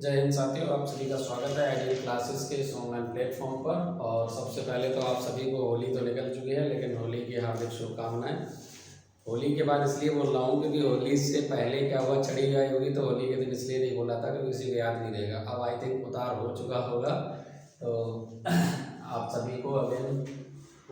जय हिंद साथियों, आप सभी का स्वागत है आइडियल क्लासेस के इस ऑनलाइन प्लेटफॉर्म पर। और सबसे पहले तो आप सभी को होली तो निकल चुकी है, लेकिन होली की हार्दिक शुभकामनाएं। होली के बाद इसलिए बोल रहा हूँ क्योंकि होली से पहले क्या हुआ, चढ़ी आई होगी, तो होली के दिन इसलिए नहीं बोला था क्योंकि किसी को याद नहीं रहेगा। अब आई थिंक उतार हो चुका होगा, तो आप सभी को अगेन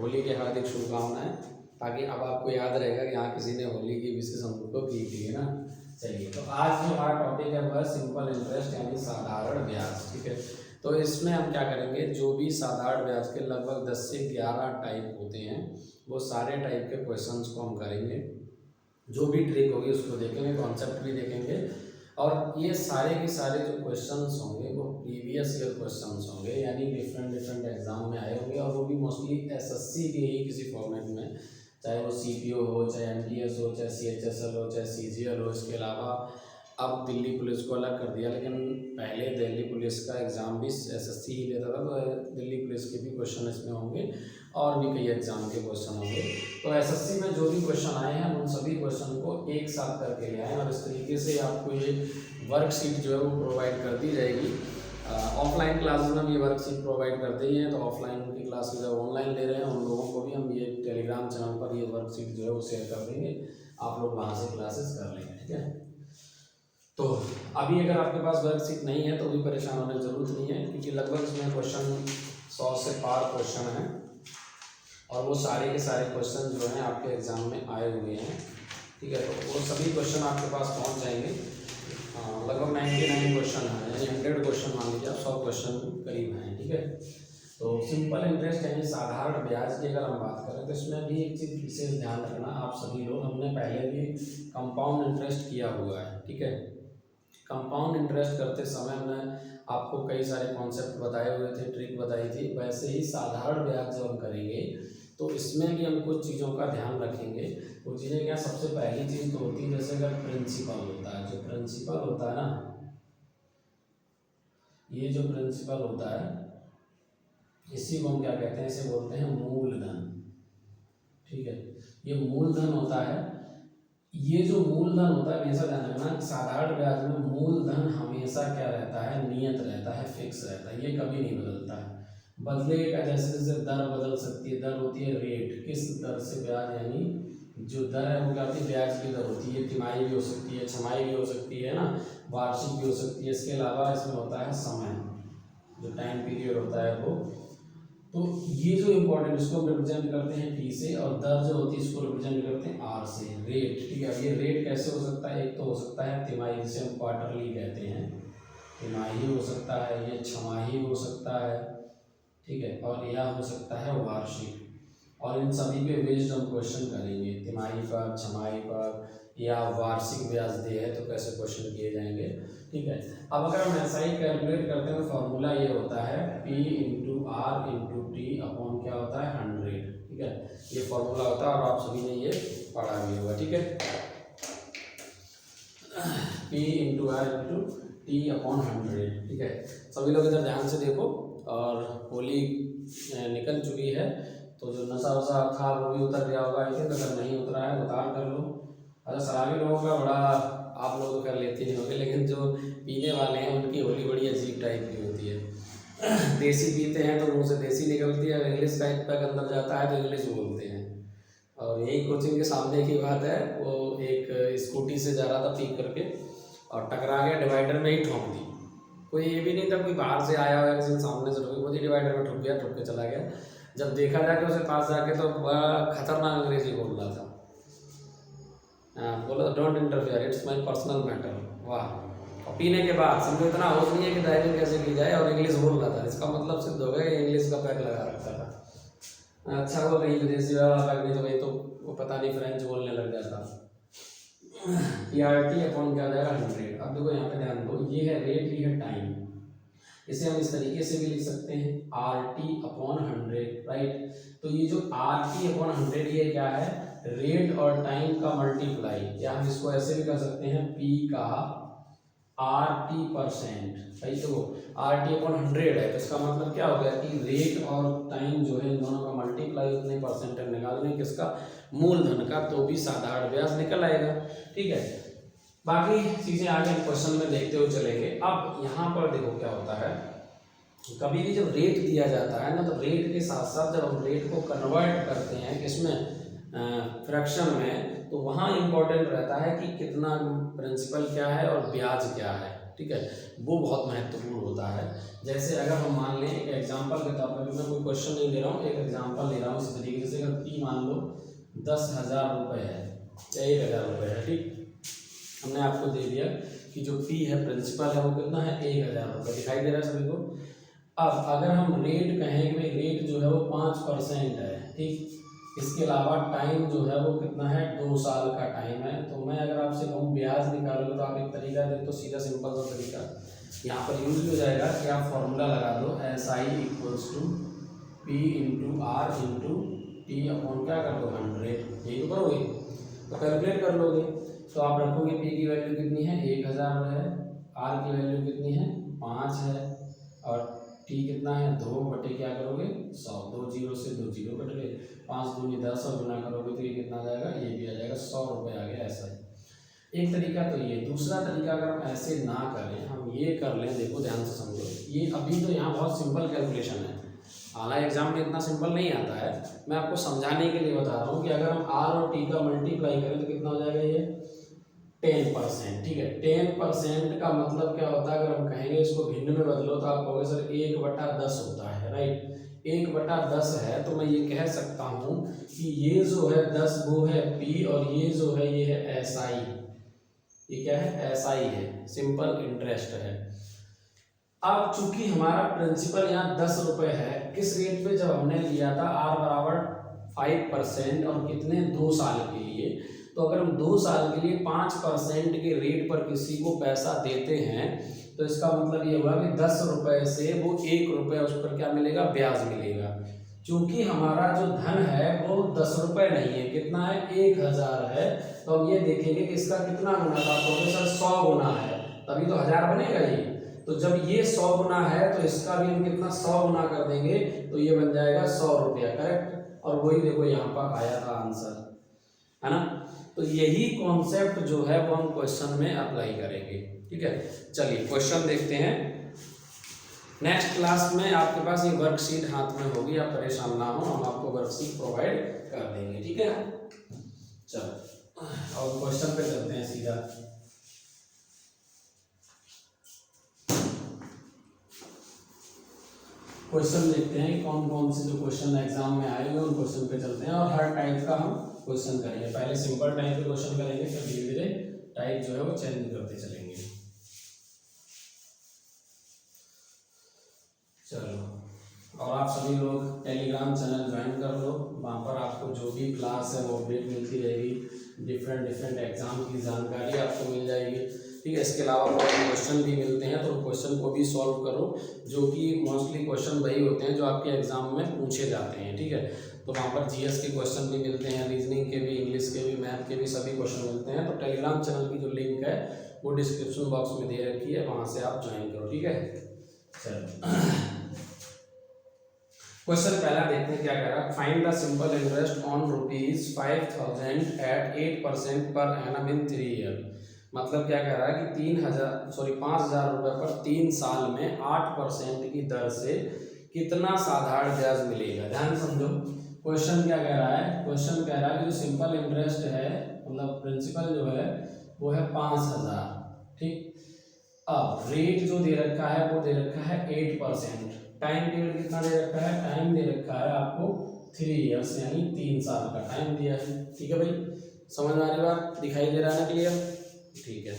होली की हार्दिक शुभकामनाएं, ताकि अब आपको याद रहेगा कि हाँ, किसी ने होली की विशेष हमको की थी, है ना। चलिए, तो आज जो हमारा टॉपिक है वह सिंपल इंटरेस्ट यानी साधारण ब्याज। ठीक है, तो इसमें हम क्या करेंगे, जो भी साधारण ब्याज के लगभग 10 से 11 टाइप होते हैं, वो सारे टाइप के क्वेश्चंस को हम करेंगे। जो भी ट्रिक होगी उसको देखेंगे, कॉन्सेप्ट भी देखेंगे। और ये सारे के सारे जो क्वेश्चंस होंगे वो प्रीवियस ईयर क्वेश्चंस होंगे, यानी डिफरेंट एग्जाम में आए होंगे, और वो भी मोस्टली एसएससी के ही किसी फॉर्मेट में, चाहे वो सीपीओ हो, चाहे एमटीएस हो, चाहे सीएचएसएल हो, चाहे सीजीएल हो। इसके अलावा अब दिल्ली पुलिस को अलग कर दिया, लेकिन पहले दिल्ली पुलिस का एग्ज़ाम भी एसएससी ही लेता था, तो दिल्ली पुलिस के भी क्वेश्चन इसमें होंगे और भी कई एग्जाम के क्वेश्चन होंगे। तो एसएससी में जो भी क्वेश्चन आए हैं उन सभी क्वेश्चन को एक साथ करके ले आए, और इस तरीके से आपको ये वर्कशीट जो है वो प्रोवाइड कर दी जाएगी। ऑफलाइन क्लासेस में भी वर्कशीट प्रोवाइड करते ही हैं, तो ऑफलाइन की क्लासेस जब ऑनलाइन ले रहे हैं उन लोगों को भी हम ये टेलीग्राम चैनल पर ये वर्कशीट जो है वो शेयर कर देंगे, आप लोग वहाँ से क्लासेस कर लेंगे। ठीक है, तो अभी अगर आपके पास वर्कशीट नहीं है तो भी परेशान होने की जरूरत नहीं है, क्योंकि लगभग इसमें क्वेश्चन 100 से पार क्वेश्चन हैं, और वो सारे के सारे क्वेश्चन जो हैं आपके एग्जाम में आए हुए हैं। ठीक है, तो वो सभी क्वेश्चन आपके पास पहुंच जाएंगे। लगभग 99 क्वेश्चन हैं, यानी 100 क्वेश्चन मान लीजिए, 100 क्वेश्चन करीब हैं। ठीक है, तो सिंपल इंटरेस्ट यानी साधारण ब्याज की अगर हम बात करें तो इसमें भी एक चीज़ विशेष ध्यान रखना, आप सभी लोग, हमने पहले भी कंपाउंड इंटरेस्ट किया हुआ है। ठीक है, कंपाउंड इंटरेस्ट करते समय हमने आपको कई सारे कॉन्सेप्ट बताए हुए थे, ट्रिक बताई थी। वैसे ही साधारण ब्याज जब हम करेंगे तो इसमें भी हम कुछ चीज़ों का ध्यान रखेंगे। वो चीज़ें क्या, सबसे पहली चीज़ तो होती है, जैसे अगर प्रिंसिपल होता है, जो प्रिंसिपल होता है ना, ये जो प्रिंसिपल होता है इसी को हम क्या कहते हैं, इसे बोलते हैं मूलधन। ठीक है, ये मूलधन होता है। ये जो मूलधन होता है, हमेशा ध्यान रखना, साधारण ब्याज में मूलधन हमेशा क्या रहता है, नियत रहता है, फिक्स रहता है, ये कभी नहीं बदलता है। बदलेगा जैसे जैसे दर बदल सकती है, दर होती है रेट, किस दर से ब्याज, यानी जो दर है वो क्या होती है, ब्याज की दर होती है। तिमाही भी हो सकती है, छमाही भी हो सकती है ना, वार्षिक भी हो सकती है। इसके अलावा इसमें होता है समय, जो टाइम पीरियड होता है वो। तो ये जो इम्पोर्टेंट, इसको हम रिप्रेजेंट करते हैं टी से, और दर जो होती है इसको रिप्रेजेंट करते हैं आर से, रेट। ठीक है, अब ये रेट कैसे हो सकता है, एक तो हो सकता है तिमाही, जिसे हम क्वार्टरली कहते हैं, तिमाही हो सकता है, ये छमाही हो सकता है। ठीक है, और यह हो सकता है वार्षिक। और इन सभी पे बेस्ड हम क्वेश्चन करेंगे, तिमाही पर, छमाही पर, या वार्षिक ब्याज दे है तो कैसे क्वेश्चन किए जाएंगे। ठीक है, अब अगर हम ऐसा ही कैलकुलेट करते हैं तो फॉर्मूला ये होता है P into R into T upon क्या होता है 100। ठीक है, ये फॉर्मूला होता है और आप सभी ने ये पढ़ा भी होगा। ठीक है, P into R into T upon 100। ठीक है, सभी लोग इधर ध्यान से देखो। और होली निकल चुकी है, तो जो नशा वशा था वो भी उतर गया होगा। आई थिंक अगर नहीं उतरा है तो उतार कर लो। अच्छा, शराबी लोगों का बड़ा, आप लोग तो कर लेते नहीं होंगे, लेकिन जो पीने वाले हैं उनकी होली बड़ी अजीब टाइप की होती है। देसी पीते हैं तो मुँह से देसी निकलती है, इंग्लिश टाइप का अंदर जाता है तो इंग्लिश बोलते हैं। और यही कोचिंग के सामने की बात है, वो एक स्कूटी से जा रहा था पी करके और टकरा गया, डिवाइडर में ही ठोक दी। कोई ये भी नहीं था कोई बाहर से आया हुआ, किसी ने सामने से ठोकी, खुद ही डिवाइडर में ठुक गया, ठुक के चला गया। जब देखा जाके उसे पास जाके तो बड़ा खतरनाक अंग्रेजी बोल रहा था। बोला don't interfere, it's my personal matter. वाह, और पीने के बाद समझो इतना होश नहीं है कि ड्राइविंग कैसे की जाए, और इंग्लिश बोल रहा था। इसका मतलब सिद्ध हो गया कि इंग्लिश का पैक लगा रखा था। अच्छा, वो कहीं विदेशी वाला पैक नहीं तो भाई, तो वो पता नहीं फ्रेंच बोलने लग जाता। PRT अपॉन क्या हो जाएगा 100। अब देखो यहाँ पे ध्यान दो, ये है रेट, ये है टाइम। इसे हम इस तरीके से भी लिख सकते हैं RT अपॉन 100। राइट, तो ये जो RT अपॉन 100 ये क्या है, रेट और टाइम का मल्टीप्लाई, या हम इसको ऐसे भी कर सकते हैं P का RT%। भाई तो RT अपॉन 100 है, तो इसका मतलब क्या हो गया कि रेट और टाइम जो है इन दोनों का मल्टीप्लाई, उतने परसेंटेज निकालने किसका, मूलधन का, तो भी साधारण ब्याज निकल आएगा। ठीक है, बाकी चीज़ें आगे क्वेश्चन में देखते हुए चलेंगे। अब यहाँ पर देखो क्या होता है, कभी भी जब रेट दिया जाता है ना, तो रेट के साथ साथ जब हम रेट को कन्वर्ट करते हैं किसमें, फ्रैक्शन में, तो वहाँ इम्पोर्टेंट रहता है कि कितना प्रिंसिपल क्या है और ब्याज क्या है, ठीक है, वो बहुत महत्वपूर्ण होता है। जैसे अगर हम मान लें एक एग्जांपल के तौर पर, मैं कोई क्वेश्चन नहीं दे रहा हूँ, एक एग्जांपल ले रहा हूँ इस तरीके से, अगर पी मान लो 10,000 रुपये है या 1,000 रुपये है, ठीक, हमने आपको दे दिया कि जो पी है प्रिंसिपल है वो कितना है, 1,000 रुपये, दिखाई दे रहा है सभी को। अब अगर हम रेट कहें कि भाई रेट जो है वो 5% है, ठीक, इसके अलावा टाइम जो है वो कितना है, 2 साल का टाइम है, तो मैं अगर आपसे कहूँ ब्याज निकालोगे तो आप एक तरीका देख, तो सीधा सिंपल सा तरीका यहाँ पर यूज हो जाएगा कि आप फॉर्मूला लगा दो, SI equals to P into R into T upon क्या कर दो 100, यही तो करोगे, तो कैलकुलेट कर लोगे, तो आप रखोगे P की वैल्यू कितनी है, 1,000 है, R की वैल्यू कितनी है, 5 है, और T कितना है, 2 बटे क्या करोगे 100, 2 जीरो से 2 जीरो कट गए, 5 दूनी 10 और गुना करोगे तो ये कितना आ जाएगा, ये भी आ जाएगा 100 रुपये आ गया। ऐसा एक तरीका तो ये। दूसरा तरीका अगर हम ऐसे ना करें, हम ये कर लें, देखो ध्यान से समझो, ये अभी तो यहाँ बहुत सिंपल कैलकुलेशन है, हालांकि एग्जाम में इतना सिंपल नहीं आता है, मैं आपको समझाने के लिए बता रहा हूँ कि अगर हम R और T का मल्टीप्लाई करें तो कितना हो जाएगा, ये 10%, ठीक है। 10% का मतलब क्या होता है, अगर हम कहेंगे इसको भिन्न में बदलो तो आप कहोगे सर 1/10 होता है, राइट, 1/10 है, तो मैं ये कह सकता हूँ कि ये जो है 10 वो है P और ये जो है ये है SI, ये क्या है, SI है, सिंपल इंटरेस्ट है। अब चूंकि हमारा प्रिंसिपल यहाँ 10 रुपये है, किस रेट पे, जब हमने लिया था R बराबर 5% और कितने, 2 साल के लिए, तो अगर हम 2 साल के लिए 5% के रेट पर किसी को पैसा देते हैं तो इसका मतलब ये हुआ कि 10 रुपये से वो 1 रुपये उस पर क्या मिलेगा, ब्याज मिलेगा। चूंकि हमारा जो धन है वो 10 रुपये नहीं है, कितना है, 1,000 है, तो हम ये देखेंगे कि इसका कितना गुना था, तो सर 100 गुना है, तभी तो 1000 बनेगा ये। तो जब ये 100 गुना है तो इसका भी हम कितना 100 गुना कर देंगे, तो ये बन जाएगा 100 रुपया, करेक्ट, और वही देखो यहाँ पर आया था आंसर, है ना। तो यही कॉन्सेप्ट जो है वो हम क्वेश्चन में अप्लाई करेंगे, ठीक है। चलिए क्वेश्चन देखते हैं। नेक्स्ट क्लास में आपके पास ये वर्कशीट हाथ में होगी, आप परेशान ना हो, हम आपको वर्कशीट प्रोवाइड कर देंगे, ठीक है। चलो और क्वेश्चन पे चलते हैं सीधा। क्वेश्चन देखते हैं कौन कौन से जो क्वेश्चन एग्जाम में आएंगे उन क्वेश्चन पे चलते हैं, और हर टाइप का हम क्वेश्चन करेंगे। पहले सिंपल टाइप के क्वेश्चन करेंगे, फिर धीरे धीरे टाइप जो है वो चेंज करते चलेंगे। चलो, और आप सभी लोग टेलीग्राम चैनल ज्वाइन कर लो, वहाँ पर आपको जो भी क्लास है वो अपडेट मिलती रहेगी, डिफरेंट एग्जाम की जानकारी आपको मिल जाएगी, ठीक है। इसके अलावा क्वेश्चन भी मिलते हैं, तो क्वेश्चन को भी सॉल्व करो, जो कि मोस्टली क्वेश्चन वही होते हैं जो आपके एग्जाम में पूछे जाते हैं, ठीक है। तो वहाँ पर जीएस के क्वेश्चन भी मिलते हैं, रीजनिंग के भी, इंग्लिश के भी, मैथ के भी, सभी क्वेश्चन मिलते हैं। तो टेलीग्राम चैनल की जो लिंक है वो डिस्क्रिप्शन बॉक्स में दे रखी है, वहाँ से आप ज्वाइन करो, ठीक है। चलो क्वेश्चन पहला देखते हैं क्या कह रहा है, find the simple interest on ₹5,000 at 8% per annum in 3 year. मतलब क्या कह रहा है कि 5,000 रुपये पर 3 साल में 8% की दर से कितना साधारण ब्याज मिलेगा। ध्यान समझो, क्वेश्चन क्या कह रहा है, क्वेश्चन कह रहा है कि जो सिंपल इंटरेस्ट है, मतलब प्रिंसिपल जो है वो है 5,000, ठीक। अब रेट जो दे रखा है वो दे रखा है 8%, टाइम पीरियड कितना दे रखा है, टाइम दे रखा है आपको 3 ईयर्स, यानी 3 साल का टाइम दिया है, ठीक है भाई। समझ में आ रही बात, दिखाई दे रहा है ना, क्लियर, ठीक है।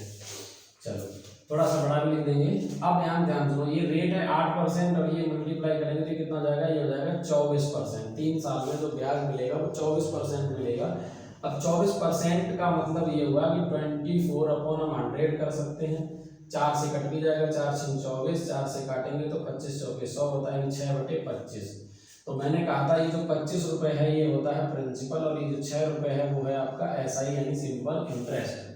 चलो थोड़ा सा बड़ा भी लिख देंगे। अब यहाँ ध्यान सुनो, ये रेट है 8% और ये मल्टीप्लाई करेंगे तो कितना हो जाएगा, ये हो जाएगा 24%। 3 साल में जो ब्याज मिलेगा वो 24% मिलेगा। अब 24% का मतलब ये हुआ कि 24/100 कर सकते हैं, 4 से कट भी जाएगा, 4 6 24, 4 से काटेंगे तो 25 चौके 100 होता है, 6/25। तो मैंने कहा था ये जो 25 रुपये है ये होता है प्रिंसिपल, और ये जो 6 रुपये है वो है आपका SI यानी सिंपल इंटरेस्ट।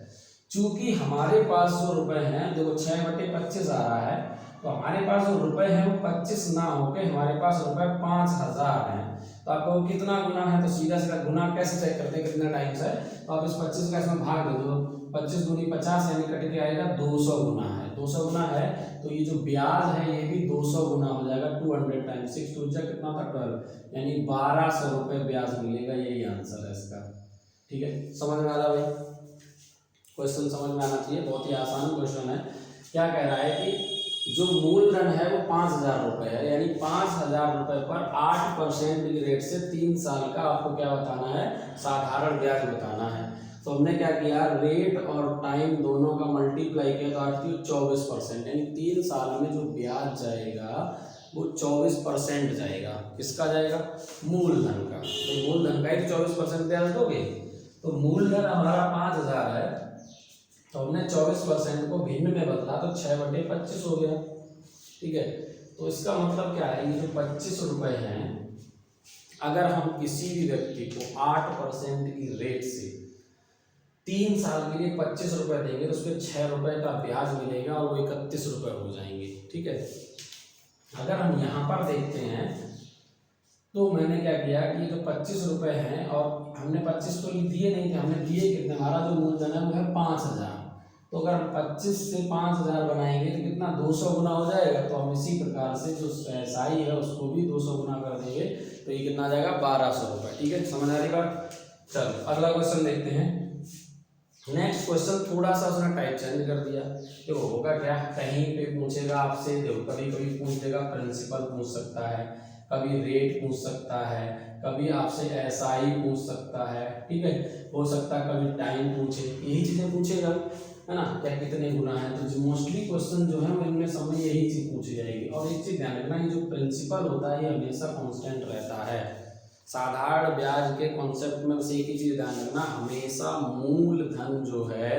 चूंकि हमारे पास जो रुपए हैं, देखो 6/25 आ रहा है, तो हमारे पास जो रुपए हैं वो 25 ना होके हमारे पास रुपए 5,000 हैं। तो आपको कितना गुना है, तो सीधा सीधा गुना कैसे चेक करते हैं, कितना टाइम्स है, तो आप इस 25 का इसमें भाग दे दो, 25 दूनी 50 यानी कट के आएगा 200 गुना है, 200 गुना है तो ये जो ब्याज है ये भी 200 गुना हो जाएगा। 200 टाइम्स 6 2 कितना था 12, यानी 1200 रुपये ब्याज मिलेगा। यही आंसर है इसका। ठीक है, समझ में आ रहा भाई? क्वेश्चन समझ में आना चाहिए, बहुत ही आसान क्वेश्चन है। क्या कह रहा है कि जो मूलधन है वो 5000 रुपये है, यानी 5000 रुपये पर 8% की रेट से 3 साल का आपको क्या बताना है, साधारण ब्याज बताना है। तो हमने क्या किया, रेट और टाइम दोनों का मल्टीप्लाई किया तो आती है 24%, यानी 3 साल में जो ब्याज जाएगा वो 24% जाएगा। किसका जाएगा? मूलधन का। तो मूलधन का ही 24% ब्याज दोगे। तो मूलधन हमारा 5000 है, तो हमने 24% को भिन्न में बदला तो 6/25 हो गया। ठीक है, तो इसका मतलब क्या है, ये जो 25 रुपये हैं, अगर हम किसी भी व्यक्ति को 8% की रेट से 3 साल के लिए 25 रुपये देंगे तो उसमें 6 रुपये का ब्याज मिलेगा और वो 31 रुपये हो जाएंगे। ठीक है, अगर हम यहाँ पर देखते हैं तो मैंने क्या किया कि जो 25 रुपये हैं और हमने 25 तो दिए नहीं थे, हमने दिए कितने, हमारा जो मूलधन है वो है 5000। तो अगर हम 25 से 5000 बनाएंगे तो कितना 200 गुना हो जाएगा। तो हम इसी प्रकार से जो एसआई है उसको भी 200 गुना कर देंगे तो ये कितना आ जाएगा 1200 रुपये। ठीक है, समझ आ रही बात? चलो अगला क्वेश्चन देखते हैं। नेक्स्ट क्वेश्चन थोड़ा सा उसने टाइप चेंज कर दिया। देखो होगा क्या, कहीं पे पूछेगा आपसे, देखो कभी कभी पूछ देगा प्रिंसिपल पूछ सकता है, कभी रेट पूछ सकता है, कभी आपसे एसआई पूछ सकता है। ठीक है, हो सकता है कभी टाइम पूछे, यही चीजें पूछेगा, है ना, क्या कितने गुना है। तो मोस्टली क्वेश्चन जो है वो इनमें समय यही चीज पूछी जाएगी। और एक चीज ध्यान रखना, ये जो प्रिंसिपल होता है ये हमेशा कांस्टेंट रहता है। साधारण ब्याज के कॉन्सेप्ट में बस एक ही चीज ध्यान रखना, हमेशा मूलधन जो है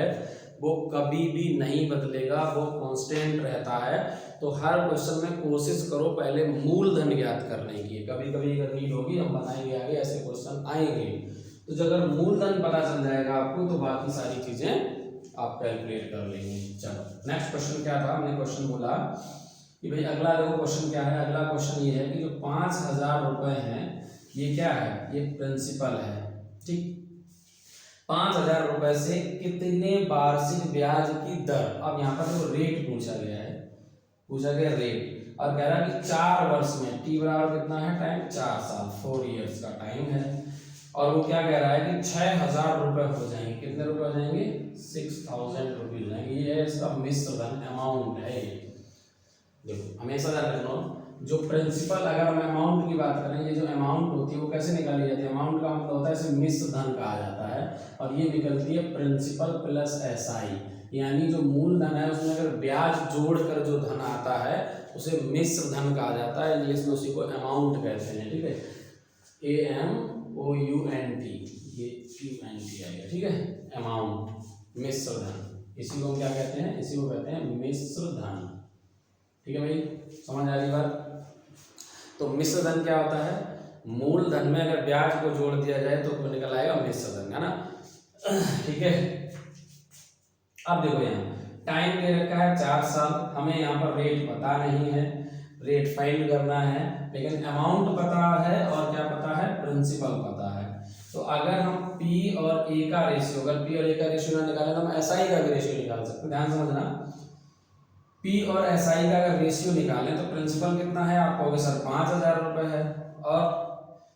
वो कभी भी नहीं बदलेगा, वो कांस्टेंट रहता है। तो हर क्वेश्चन में कोशिश करो पहले मूलधन ज्ञात करने की। कभी कभी अगर नीड होगी हम बनाएंगे, आगे ऐसे क्वेश्चन आएंगे। तो जब अगर मूलधन पता चल जाएगा आपको तो बाकी सारी चीजें आप कैलकुलेट कर लेंगे। चलो नेक्स्ट क्वेश्चन क्या था, हमने क्वेश्चन बोला कि भाई अगला देखो क्वेश्चन क्या है। अगला क्वेश्चन ये है कि जो 5000 रुपये हैं ये क्या है, ये प्रिंसिपल है। ठीक, 5000 रुपये से कितने वार्षिक ब्याज की दर, अब यहाँ पर जो रेट पूछा गया है, पूछा गया रेट, और कह रहा है कि 4 वर्ष में, टी बराबर कितना है टाइम, 4 साल, 4 ईयर्स का टाइम है। और वो क्या कह रहा है कि 6000 रुपये हो जाएंगे। कितने रुपये हो जाएंगे, 6000 रुपये हो जाएंगे। ये है इसका मिश्र धन अमाउंट है। देखो हमेशा ध्यान रखना, जो प्रिंसिपल, अगर हम अमाउंट की बात करें, ये जो अमाउंट होती है वो कैसे निकाली जाती है, अमाउंट का मतलब होता है इसे मिश्र धन कहा जाता है। और ये निकलती है प्रिंसिपल प्लस एसआई, यानी जो मूलधन है उसमें अगर ब्याज जोड़कर जो धन आता है उसे मिश्र धन कहा जाता है। इंग्लिश में उसी को अमाउंट कहते हैं। ठीक है, AMOUNT, ये UNT आएगा। ठीक है, अमाउंट, मिश्र धन, इसी को हम क्या कहते हैं, इसी को कहते हैं मिश्र धन। ठीक है भाई, समझ आ रही बात? तो मिश्र धन क्या होता है, मूलधन में अगर ब्याज को जोड़ दिया जाए तो निकल आएगा मिश्र धन, है ना। ठीक है, अब देखो यहाँ टाइम दे रखा है 4 साल, हमें यहाँ पर रेट पता नहीं है, रेट फाइंड करना है, लेकिन अमाउंट पता है और क्या पता है, प्रिंसिपल पता है। तो अगर हम P और A का रेशियो, अगर P और A का रेशियो ना निकाले तो हम SI का भी रेशियो निकाल सकते हैं। ध्यान समझना, P और SI का अगर रेशियो निकालें तो प्रिंसिपल कितना है, आप कहोगे सर 5000 रुपये है, और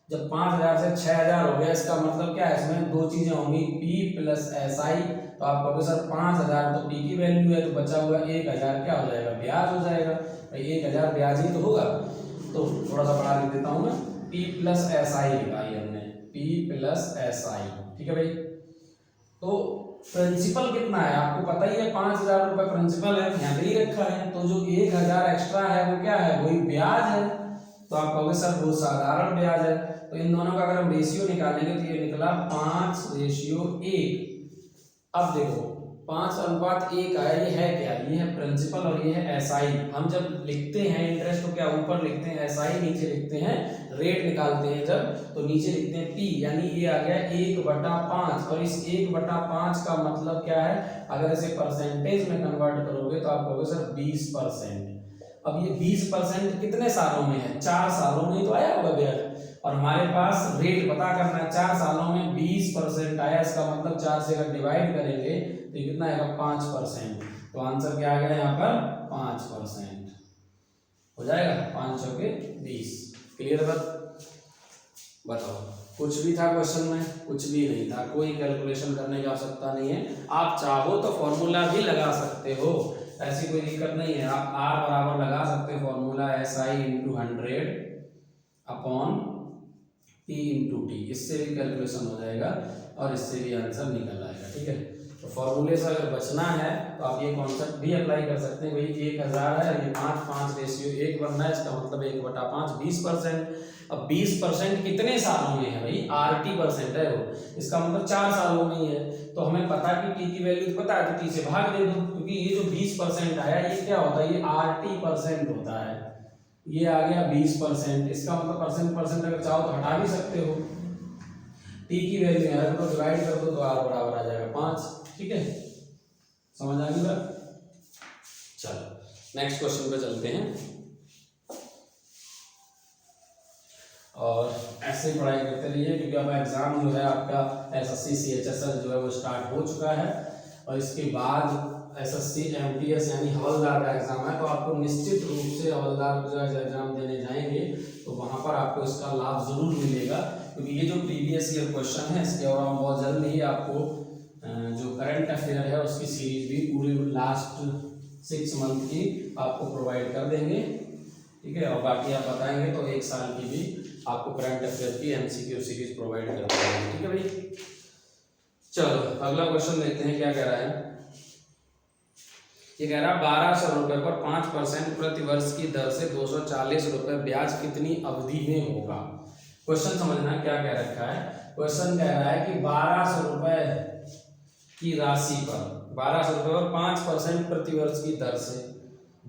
जब 5000 से 6000 हो गया, इसका मतलब क्या है, इसमें दो चीजें होंगी, P प्लस SI। तो आप कहोगे सर 5000 तो P की वैल्यू है, तो बचा हुआ 1000 क्या हो जाएगा, ब्याज हो जाएगा। भाई 1000 ब्याज ही तो होगा। तो थोड़ा सा बड़ा लिख देता हूँ मैं, P प्लस SI लिखा है हमने, P प्लस SI। ठीक है भाई, तो प्रिंसिपल कितना है आपको पता ही है, 5000 रुपये प्रिंसिपल है, यहाँ दे ही रखा है। तो जो 1000 एक्स्ट्रा है वो क्या है, वही ब्याज है। तो आप कहोगे सर वो साधारण ब्याज है। तो इन दोनों का अगर हम रेशियो निकालेंगे तो ये निकला 5:1। अब देखो 5:1 आया, ये है क्या, ये है प्रिंसिपल और ये है एसआई। हम जब लिखते हैं इंटरेस्ट तो क्या ऊपर लिखते हैं एसआई, नीचे लिखते हैं रेट, निकालते हैं जब तो नीचे लिखते हैं पी, यानी ये आ गया 1/5। और इस 1/5 का मतलब क्या है, अगर इसे परसेंटेज में कन्वर्ट करोगे तो आप कहोगे सर 20%। अब ये 20% कितने सालों में है, 4 सालों में ही तो आया होगा ब्याज। और हमारे पास रेट पता करना है, 4 सालों में 20% आया, इसका मतलब 4 से अगर डिवाइड करेंगे तो कितना आएगा 5%। तो आंसर क्या आ गया यहाँ पर 5% हो जाएगा, 5 चौके 20। क्लियर बात? बताओ, कुछ भी था क्वेश्चन में? कुछ भी नहीं था, कोई कैलकुलेशन करने की आवश्यकता नहीं है। आप चाहो तो फॉर्मूला भी लगा सकते हो, ऐसी कोई दिक्कत नहीं है। आप R बराबर लगा सकते हो formula SI × 100 upon P × T, इससे भी कैलकुलेशन हो जाएगा और इससे भी आंसर निकल आएगा। ठीक है, तो फॉर्मूले से अगर बचना है तो आप ये कॉन्सेप्ट भी अप्लाई कर सकते हैं। भाई 1000 है, ये 5:5 बनना है, इसका मतलब 1/5 20%। अब 20% कितने सालों में है भाई? RT% है वो, इसका मतलब 4 सालों में ही है। तो हमें पता कि T की वैल्यू पता है, तो T से भाग दे दो, क्योंकि ये जो 20% आया ये क्या होता है? ये RT% होता है। ये आ गया 20%, इसका मतलब परसेंट अगर चाहो तो हटा भी सकते हो। T की वैल्यू यहाँ रख दो, डिवाइड कर दो तो R बराबर आ जाएगा 5। ठीक है, समझ आ गई बात? चलो नेक्स्ट क्वेश्चन पे चलते हैं। और ऐसे ही पढ़ाई करते रहिए, क्योंकि अब एग्जाम जो है आपका SSC CHSL जो है वो स्टार्ट हो चुका है, और इसके बाद SSC MTS यानी हवलदार का एग्जाम है। तो आपको निश्चित रूप से हवलदार का एग्जाम देने जाएंगे तो वहाँ पर आपको इसका लाभ जरूर मिलेगा, क्योंकि ये जो प्रीवियस ईयर क्वेश्चन है इसके और हम बहुत जल्द ही आपको जो करंट अफेयर है उसकी सीरीज भी पूरी लास्ट 6 मंथ की आपको प्रोवाइड कर देंगे। ठीक है, और बाकी आप बताएंगे तो 1 साल की भी आपको करंट अफेयर की MCQ सीरीज प्रोवाइड कर देंगे। ठीक है भाई, चलो अगला क्वेश्चन देखते हैं क्या कह रहा है। ये कह रहा है 1200 रुपये पर 5% प्रति वर्ष की दर से 240 रुपये ब्याज कितनी अवधि में होगा? क्वेश्चन समझना क्या कह रखा है। क्वेश्चन कह रहा है कि 1200 रुपये की राशि पर 1200 रुपये पर 5% प्रति वर्ष की दर से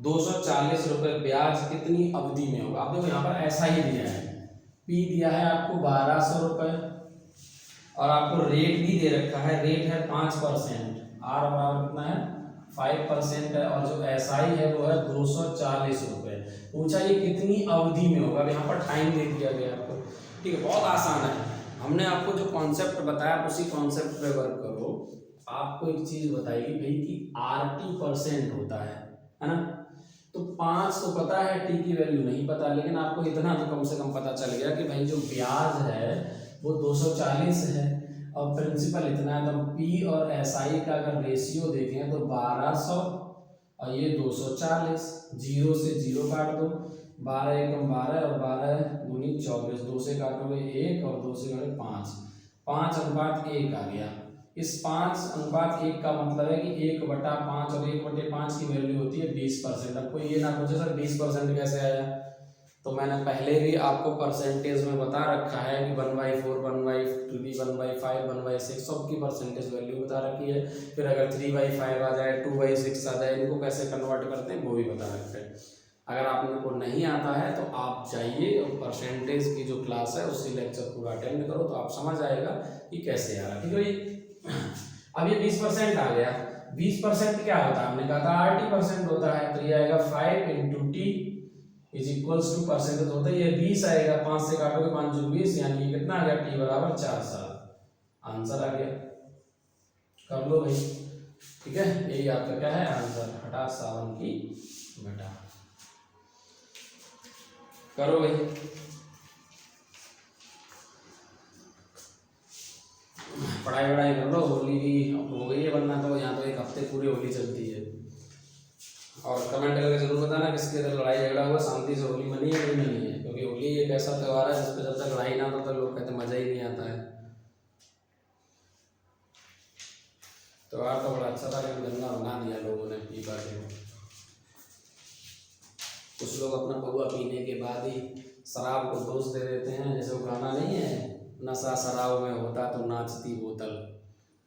240 रुपये ब्याज कितनी अवधि में होगा? आप देखो यहाँ पर ऐसा ही दिया है, P दिया है आपको 1200 रुपये और आपको रेट भी दे रखा है, रेट है 5%, R बराबर कितना है 5% है, और जो SI है वो है 240 रुपये। पूछा ये कितनी अवधि में होगा, यहाँ पर टाइम दे दिया गया आपको। ठीक है, बहुत आसान है, हमने आपको जो कॉन्सेप्ट बताया आप उसी कॉन्सेप्ट पे वर्क करो। आपको एक चीज बताइए भाई कि RT% होता है ना? तो 5 तो पता है, T की वैल्यू नहीं पता, लेकिन आपको इतना तो कम से कम पता चल गया कि भाई जो ब्याज है वो 240 है और प्रिंसिपल इतना है। तो P और SI का अगर रेशियो देखें तो 1200 और ये 240, 0 से 0 काट दो, 12 एकम 12 और 12 दूनी 24, 2 से काटोगे 1 और 2 से काटोगे 5, 5:1 आ गया। इस 5:1 का मतलब है कि 1/5 और 1/5 की वैल्यू होती है 20%। अब कोई ये ना पूछे सर 20% कैसे आया, तो मैंने पहले भी आपको परसेंटेज में बता रखा है कि 1/4, 1/3, 1/5, 1/6 सबकी परसेंटेज वैल्यू बता रखी है। फिर अगर 3/5 आ जाए, 2/6 आ जाए, इनको कैसे कन्वर्ट करते हैं वो भी बता रखते हैं। अगर आपको नहीं आता है तो आप जाइए और परसेंटेज की जो क्लास है उसकी लेक्चर पूरा अटेंड करो, तो आप समझ आएगा कि कैसे आ रहा है। ठीक है भाई, अब ये 20% आ गया। 20% क्या होता है? हमने कहा था RT% होता है, तो ये आएगा 5 × T = परसेंटेज होता है। ये 20 आएगा, 5 से काटोगे 5 × 20, यानी ये कितना आ गया? T बराबर 4 साल। आंसर आ गया, कर लो भाई। ठीक है, यही आपका क्या है आंसर, हटा 7 की बेटा, करो भाई। पढ़ाई कर लो, होली भी हो गई है, वरना तो यहाँ तो 1 हफ्ते पूरी होली चलती है। और कमेंट करके जरूर बताना किसके अंदर लड़ाई झगड़ा हुआ, शांति से होली मनी है नहीं मनी है, क्योंकि होली एक ऐसा त्यौहार है जिस पर जब तक लड़ाई ना हो तब तक लोग कहते मजा ही नहीं आता है। त्यौहार तो बड़ा अच्छा था, लेकिन गंदा बना दिया लोगों ने पी पा के। कुछ लोग अपना पौआ पीने के बाद ही शराब को दोष दे देते हैं, जैसे वो गाना नहीं है, नशा शराब में होता तो नाचती बोतल।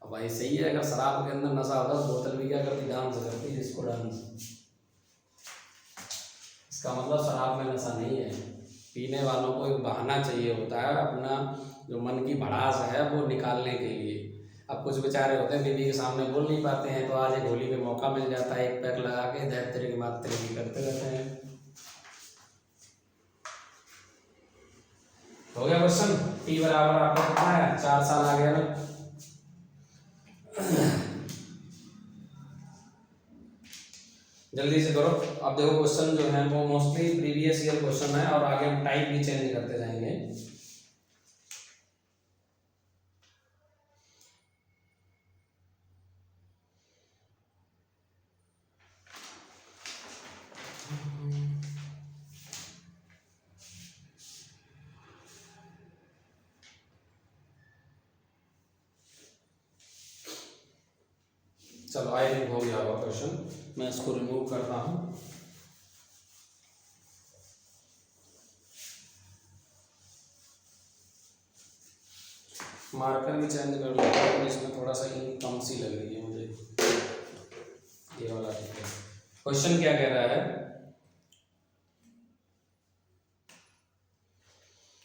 अब भाई सही है, अगर शराब के अंदर नशा होता तो बोतल भी क्या करती? डांस करती, जिसको डांस। इसका मतलब शराब में नशा नहीं है। पीने वालों को एक बहाना चाहिए होता है अपना जो मन की भड़ास है वो निकालने के लिए। अब कुछ बेचारे होते हैं बीवी के सामने बोल नहीं पाते हैं, तो आज एक होली पे मौका मिल जाता है, एक पैक लगा के दैत्रे की मात्रे की करते रहते हैं। हो गया क्वेश्चन। टी बराबर आपका कितना है, 4 साल आ गया ना। जल्दी से करो। अब देखो क्वेश्चन जो है वो मोस्टली प्रीवियस ईयर क्वेश्चन है और आगे हम टाइप भी चेंज करते जाएंगे। चलो आई थिंक हो गया होगा क्वेश्चन, मैं इसको रिमूव करता हूँ। मार्कर भी चेंज कर लेता हूँ, इसमें थोड़ा सा इंक कम सी लग रही है मुझे, ये वाला ठीक है। क्वेश्चन क्या कह रहा है,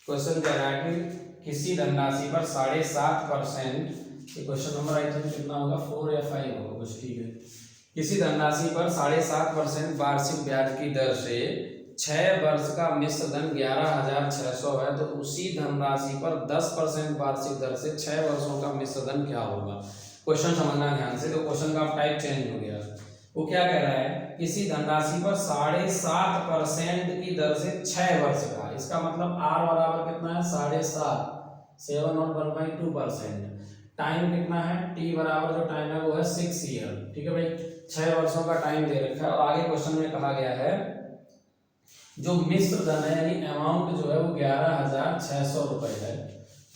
क्वेश्चन कह रहा है कि किसी धनराशि पर 7.5%, ये क्वेश्चन नंबर आई थिंक कितना होगा, 4 या 5 होगा कुछ, ठीक है। किसी धनराशि पर 7.5% वार्षिक ब्याज की दर से 6 वर्ष का मिश्र धन 11,600 है, तो उसी धनराशि पर 10% वार्षिक दर से 6 वर्षों का मिश्र धन क्या होगा। क्वेश्चन समझना ध्यान से, तो क्वेश्चन का टाइप चेंज हो गया। वो क्या कह रहा है, किसी धनराशि पर 7.5% की दर से 6 वर्ष का, इसका मतलब आर बराबर कितना है, 7.5, 7 और 1/2%। टाइम कितना है, टी बराबर जो टाइम है वो है 6 ईयर, ठीक है भाई, 6 वर्षों का टाइम दे रखा है। और आगे क्वेश्चन में कहा गया है जो मिश्र धन है यानी अमाउंट जो है वो 11,600 रुपए है,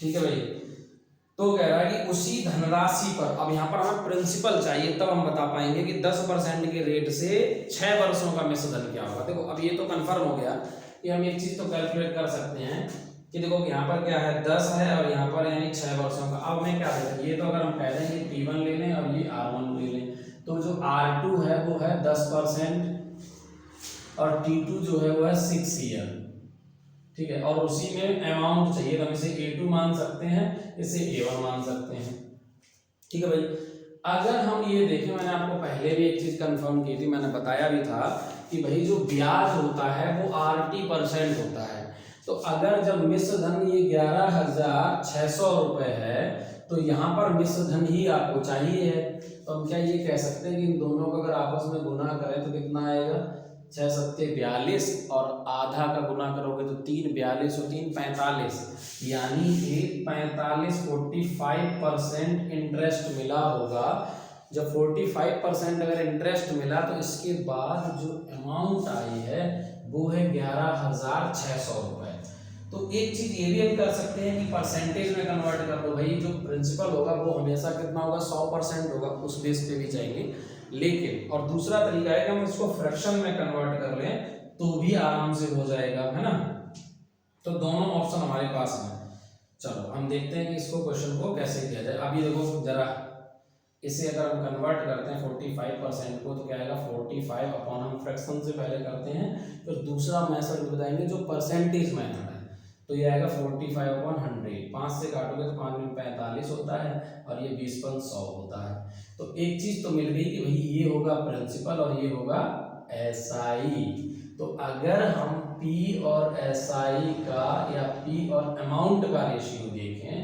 ठीक है भाई। तो कह रहा है कि उसी धनराशि पर, अब यहाँ पर हमें प्रिंसिपल चाहिए तब हम बता पाएंगे कि 10% के रेट से 6 वर्षों का मिश्र धन क्या होगा। देखो अब ये तो कंफर्म हो गया कि हम एक चीज तो कैलकुलेट कर सकते हैं कि देखो यहाँ पर क्या है 10 है और यहाँ पर यानी 6 वर्षों का। अब मैं क्या देता, ये तो अगर हम कह दें कि T1 ले लें और ये R1 ले लें, तो जो R2 है वो है 10% और T2 जो है वो है 6 ईयर, ठीक है। और उसी में अमाउंट चाहिए, तो हम इसे A2 मान सकते हैं, इसे A1 मान सकते हैं, ठीक है भाई। अगर हम ये देखें, मैंने आपको पहले भी एक चीज कंफर्म की थी, मैंने बताया भी था कि भाई जो ब्याज होता है वो RT% होता है। तो अगर जब मिश्र धन ये 11,600 रुपए है, तो यहाँ पर मिश्र धन ही आपको चाहिए है, तो हम क्या ये कह सकते हैं कि इन दोनों को अगर आपस में गुना करें तो कितना आएगा, 6 सत्ते 42 और आधा का गुना करोगे तो 3 42 और 3 45, यानी एक 45% इंटरेस्ट मिला होगा। जब 45% अगर इंटरेस्ट मिला तो इसके बाद जो अमाउंट आई है वो है 11,600 रुपए। तो एक चीज ये भी हम कर सकते हैं कि परसेंटेज में कन्वर्ट कर लो भाई, जो प्रिंसिपल होगा वो हमेशा कितना होगा, 100% होगा, उस बेस पे भी जाएंगे। लेकिन और दूसरा तरीका है कि हम इसको फ्रैक्शन में कन्वर्ट कर लें तो भी आराम से हो जाएगा, है ना। तो दोनों ऑप्शन हमारे पास हैं। चलो हम देखते हैं कि इसको क्वेश्चन को कैसे किया जाए। अभी देखो जरा, इसे अगर हम कन्वर्ट करते हैं 45% को तो क्या आएगा, 45 अपॉन, हम फ्रैक्शन से पहले करते हैं, फिर दूसरा मेथड बताएंगे जो परसेंटेज मेथड है। तो ये आएगा 45/100, 5 से काटोगे तो 5 में 45 होता है और ये 20/100 होता है। तो एक चीज तो मिल गई कि भाई ये होगा प्रिंसिपल और ये होगा SI। तो अगर हम P और SI का या P और अमाउंट का रेशियो देखें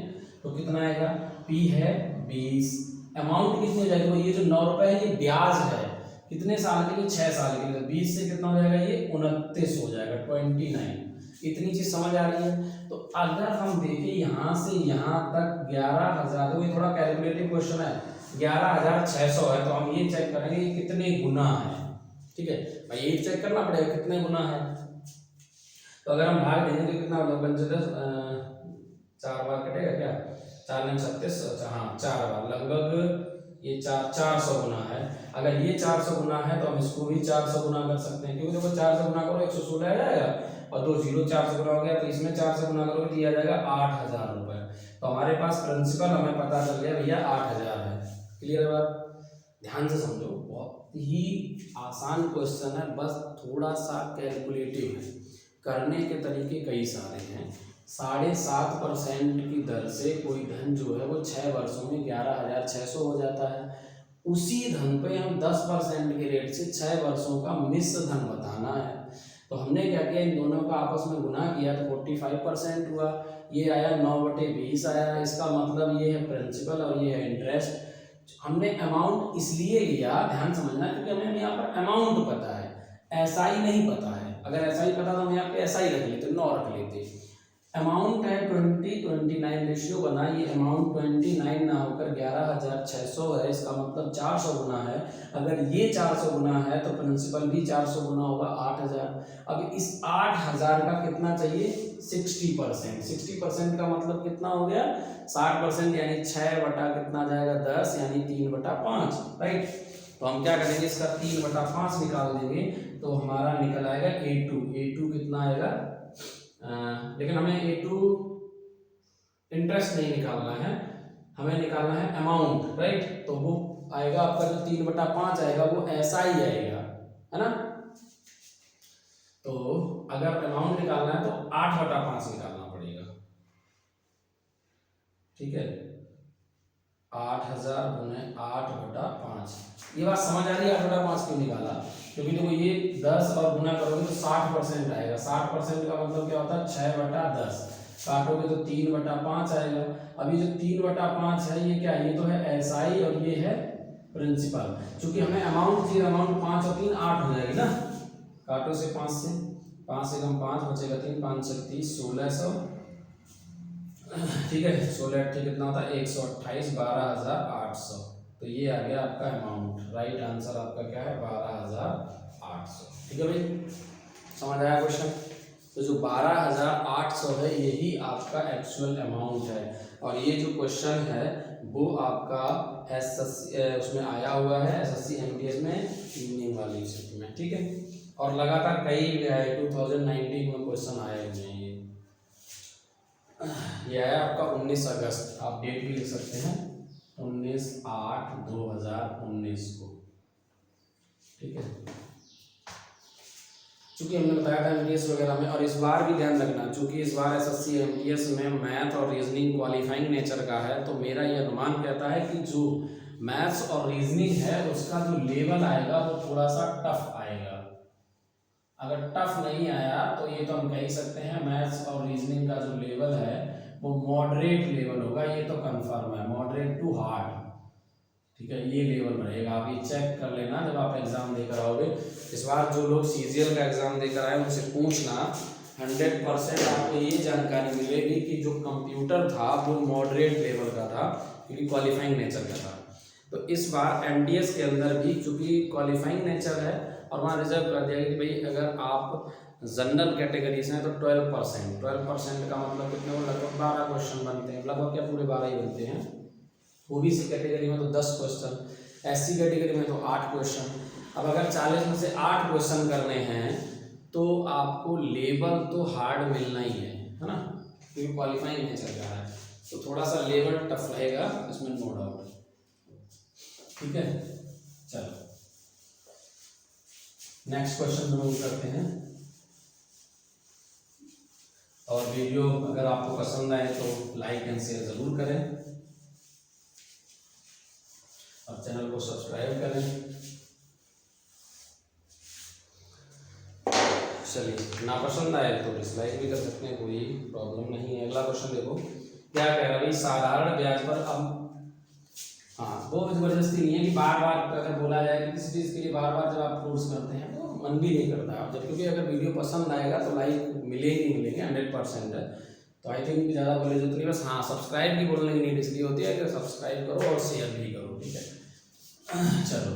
तो कितना आएगा, P है 20, अमाउंट कितनी हो जाएगी, ये जो 9 रुपए है ये ब्याज है, कितने साल के लिए, 6 साल के लिए, 20 से कितना हो जाएगा, ये 29 हो जाएगा, 29। इतनी चीज समझ आ रही है। तो अगर हम देखें यहाँ से यहाँ तक 11,000, तो ये थोड़ा कैलकुलेटिव क्वेश्चन है, 11,600 है, तो हम ये चेक करेंगे कि कितने गुना है, ठीक है भाई, ये चेक करना पड़ेगा कितने गुना है। तो अगर हम भाग देंगे तो कितना होगा, 4 बार कटेगा क्या, 4 9 36, हाँ 4 बार, लगभग ये 400 गुना है। अगर ये 400 गुना है तो हम इसको भी 400 गुना कर सकते हैं, क्योंकि देखो 400 गुना करो 116 आ जाएगा और 2 0 400 गुना हो गया, तो इसमें 400 गुना करोगे तो दिया जाएगा 8,000 रुपए। तो हमारे पास प्रिंसिपल हमें पता चल गया भैया 8,000 है। क्लियर है बात, ध्यान से समझो, बहुत ही आसान क्वेश्चन है, बस थोड़ा सा कैलकुलेटिव है, करने के तरीके कई सारे हैं। 7.5% की दर से कोई धन जो है वो 6 वर्षों में 11,600 हो जाता है। उसी धन पे हम 10% के रेट से 6 वर्षों का मिश्र धन बताना है। तो हमने क्या किया, इन दोनों का आपस में गुना किया तो 45% हुआ, ये आया 9/20 आया। इसका मतलब ये है प्रिंसिपल और ये है इंटरेस्ट। हमने अमाउंट इसलिए लिया, ध्यान समझना, क्योंकि हमें यहाँ पर अमाउंट पता है, एसआई नहीं पता है। अगर एसआई पता तो हम यहाँ पे एसआई रख लेते, 9 रख लेते। अमाउंट है 20-29 रेशियो बना, ये अमाउंट 29 ना होकर 11,600 है। इसका मतलब 400 गुना है। अगर ये 400 गुना है तो प्रिंसिपल भी 400 गुना होगा, 8,000। अब इस 8,000 का कितना चाहिए? 60%। 60% का मतलब कितना हो गया? 60%, यानी 6 बटा कितना जाएगा? 10, यानी 3/5, राइट। तो हम क्या करेंगे, इसका 3/5 निकाल देंगे तो हमारा निकल आएगा A2 कितना आएगा? लेकिन हमें A2 इंटरेस्ट नहीं निकालना है, हमें निकालना है अमाउंट, राइट। तो वो आएगा आपका जो 3/5 आएगा वो ऐसा ही आएगा, है ना। तो अगर अमाउंट निकालना है तो 8/5 निकालना पड़ेगा, ठीक है। 8,000 गुने 8/5। ये बात समझ आ रही है 8/5 क्यों निकाला? क्योंकि देखो ये 10 और गुना करोगे तो 60% आएगा। 60% का मतलब क्या होता है? 6/10। काटोगे तो 3/5 आएगा। अभी जो 3/5 है ये क्या है? ये तो है एसआई और ये है प्रिंसिपल। चूंकि हमें अमाउंट चाहिए, अमाउंट 5 और 3 8 हो जाएगी ना। काटो से 5 से, 5 से कम 5 बचेगा 3, 5 से 30, 1600, ठीक है। 16 8 कितना होता है? 128, 12,800। तो ये आ गया आपका अमाउंट। राइट आंसर आपका क्या है? 12,800। ठीक है भाई, समझ आया क्वेश्चन? तो जो 12,800 है यही आपका एक्चुअल अमाउंट है। और ये जो क्वेश्चन है वो आपका एसएससी उसमें आया हुआ है, एसएससी एमटीएस में इवनिंग वाली शिफ्ट में, ठीक है। और लगातार कई 2019 में क्वेश्चन आए हुए हैं। ये आया आपका 19 अगस्त, आप डेट भी लिख सकते हैं, 19/8/2019 को, ठीक है। चूंकि हमने बताया था एमटीएस वगैरह में, और इस बार भी ध्यान रखना, चूंकि इस बार एसएससी एमटीएस में मैथ और रीजनिंग क्वालिफाइंग नेचर का है, तो मेरा ये अनुमान कहता है कि जो मैथ्स और रीजनिंग है उसका जो लेवल आएगा वो थोड़ा सा टफ आएगा। अगर टफ नहीं आया तो ये तो हम कह ही सकते हैं मैथ्स और रीजनिंग का जो लेवल है वो मॉडरेट लेवल होगा, ये तो कंफर्म है, मॉडरेट टू हार्ड, ठीक है। ये लेवल रहेगा, आप ये चेक कर लेना जब आप एग्जाम देकर आओगे। इस बार जो लोग सीजीएल का एग्जाम देकर आए उनसे पूछना, 100% आपको ये जानकारी मिलेगी कि जो कंप्यूटर था वो मॉडरेट लेवल का था, क्योंकि क्वालिफाइंग नेचर का था। तो इस बार एमटीएस के अंदर भी चूंकि क्वालिफाइंग नेचर है और वहाँ रिजर्व कर दिया कि भाई अगर आप जनरल कैटेगरी से हैं तो 12% का मतलब कितने को? लगभग 12 क्वेश्चन बनते हैं, लगभग क्या पूरे 12 ही बनते हैं। ओबीसी कैटेगरी में तो 10 क्वेश्चन, एससी कैटेगरी में तो 8 क्वेश्चन। अब अगर 40 में से 8 क्वेश्चन करने हैं तो आपको लेवल तो हार्ड मिलना ही है ना, क्योंकि क्वालिफाइंग नेचर का है, तो थोड़ा सा लेवल टफ रहेगा, इसमें नो डाउट, ठीक है। चलो नेक्स्ट क्वेश्चन मूव करते हैं। और वीडियो अगर आपको पसंद आए तो लाइक एंड शेयर जरूर करें और चैनल को सब्सक्राइब करें। चलिए, ना पसंद आए तो डिसलाइक भी कर सकते हैं, कोई प्रॉब्लम नहीं है। अगला क्वेश्चन देखो क्या कह रहा है, साधारण ब्याज पर अब, हाँ वो जबरदस्ती नहीं है कि बार बार अगर बोला जाए कि किसी चीज़ के लिए बार बार जब आप फोर्स करते हैं तो मन भी नहीं करता आप जब, क्योंकि अगर वीडियो पसंद आएगा तो लाइक मिलेंगे 100% है। तो आई थिंक ज़्यादा बोले जरूरत नहीं, बस हाँ सब्सक्राइब भी बोलने की नीड इसलिए होती है कि सब्सक्राइब करो और शेयर भी करो, ठीक है। चलो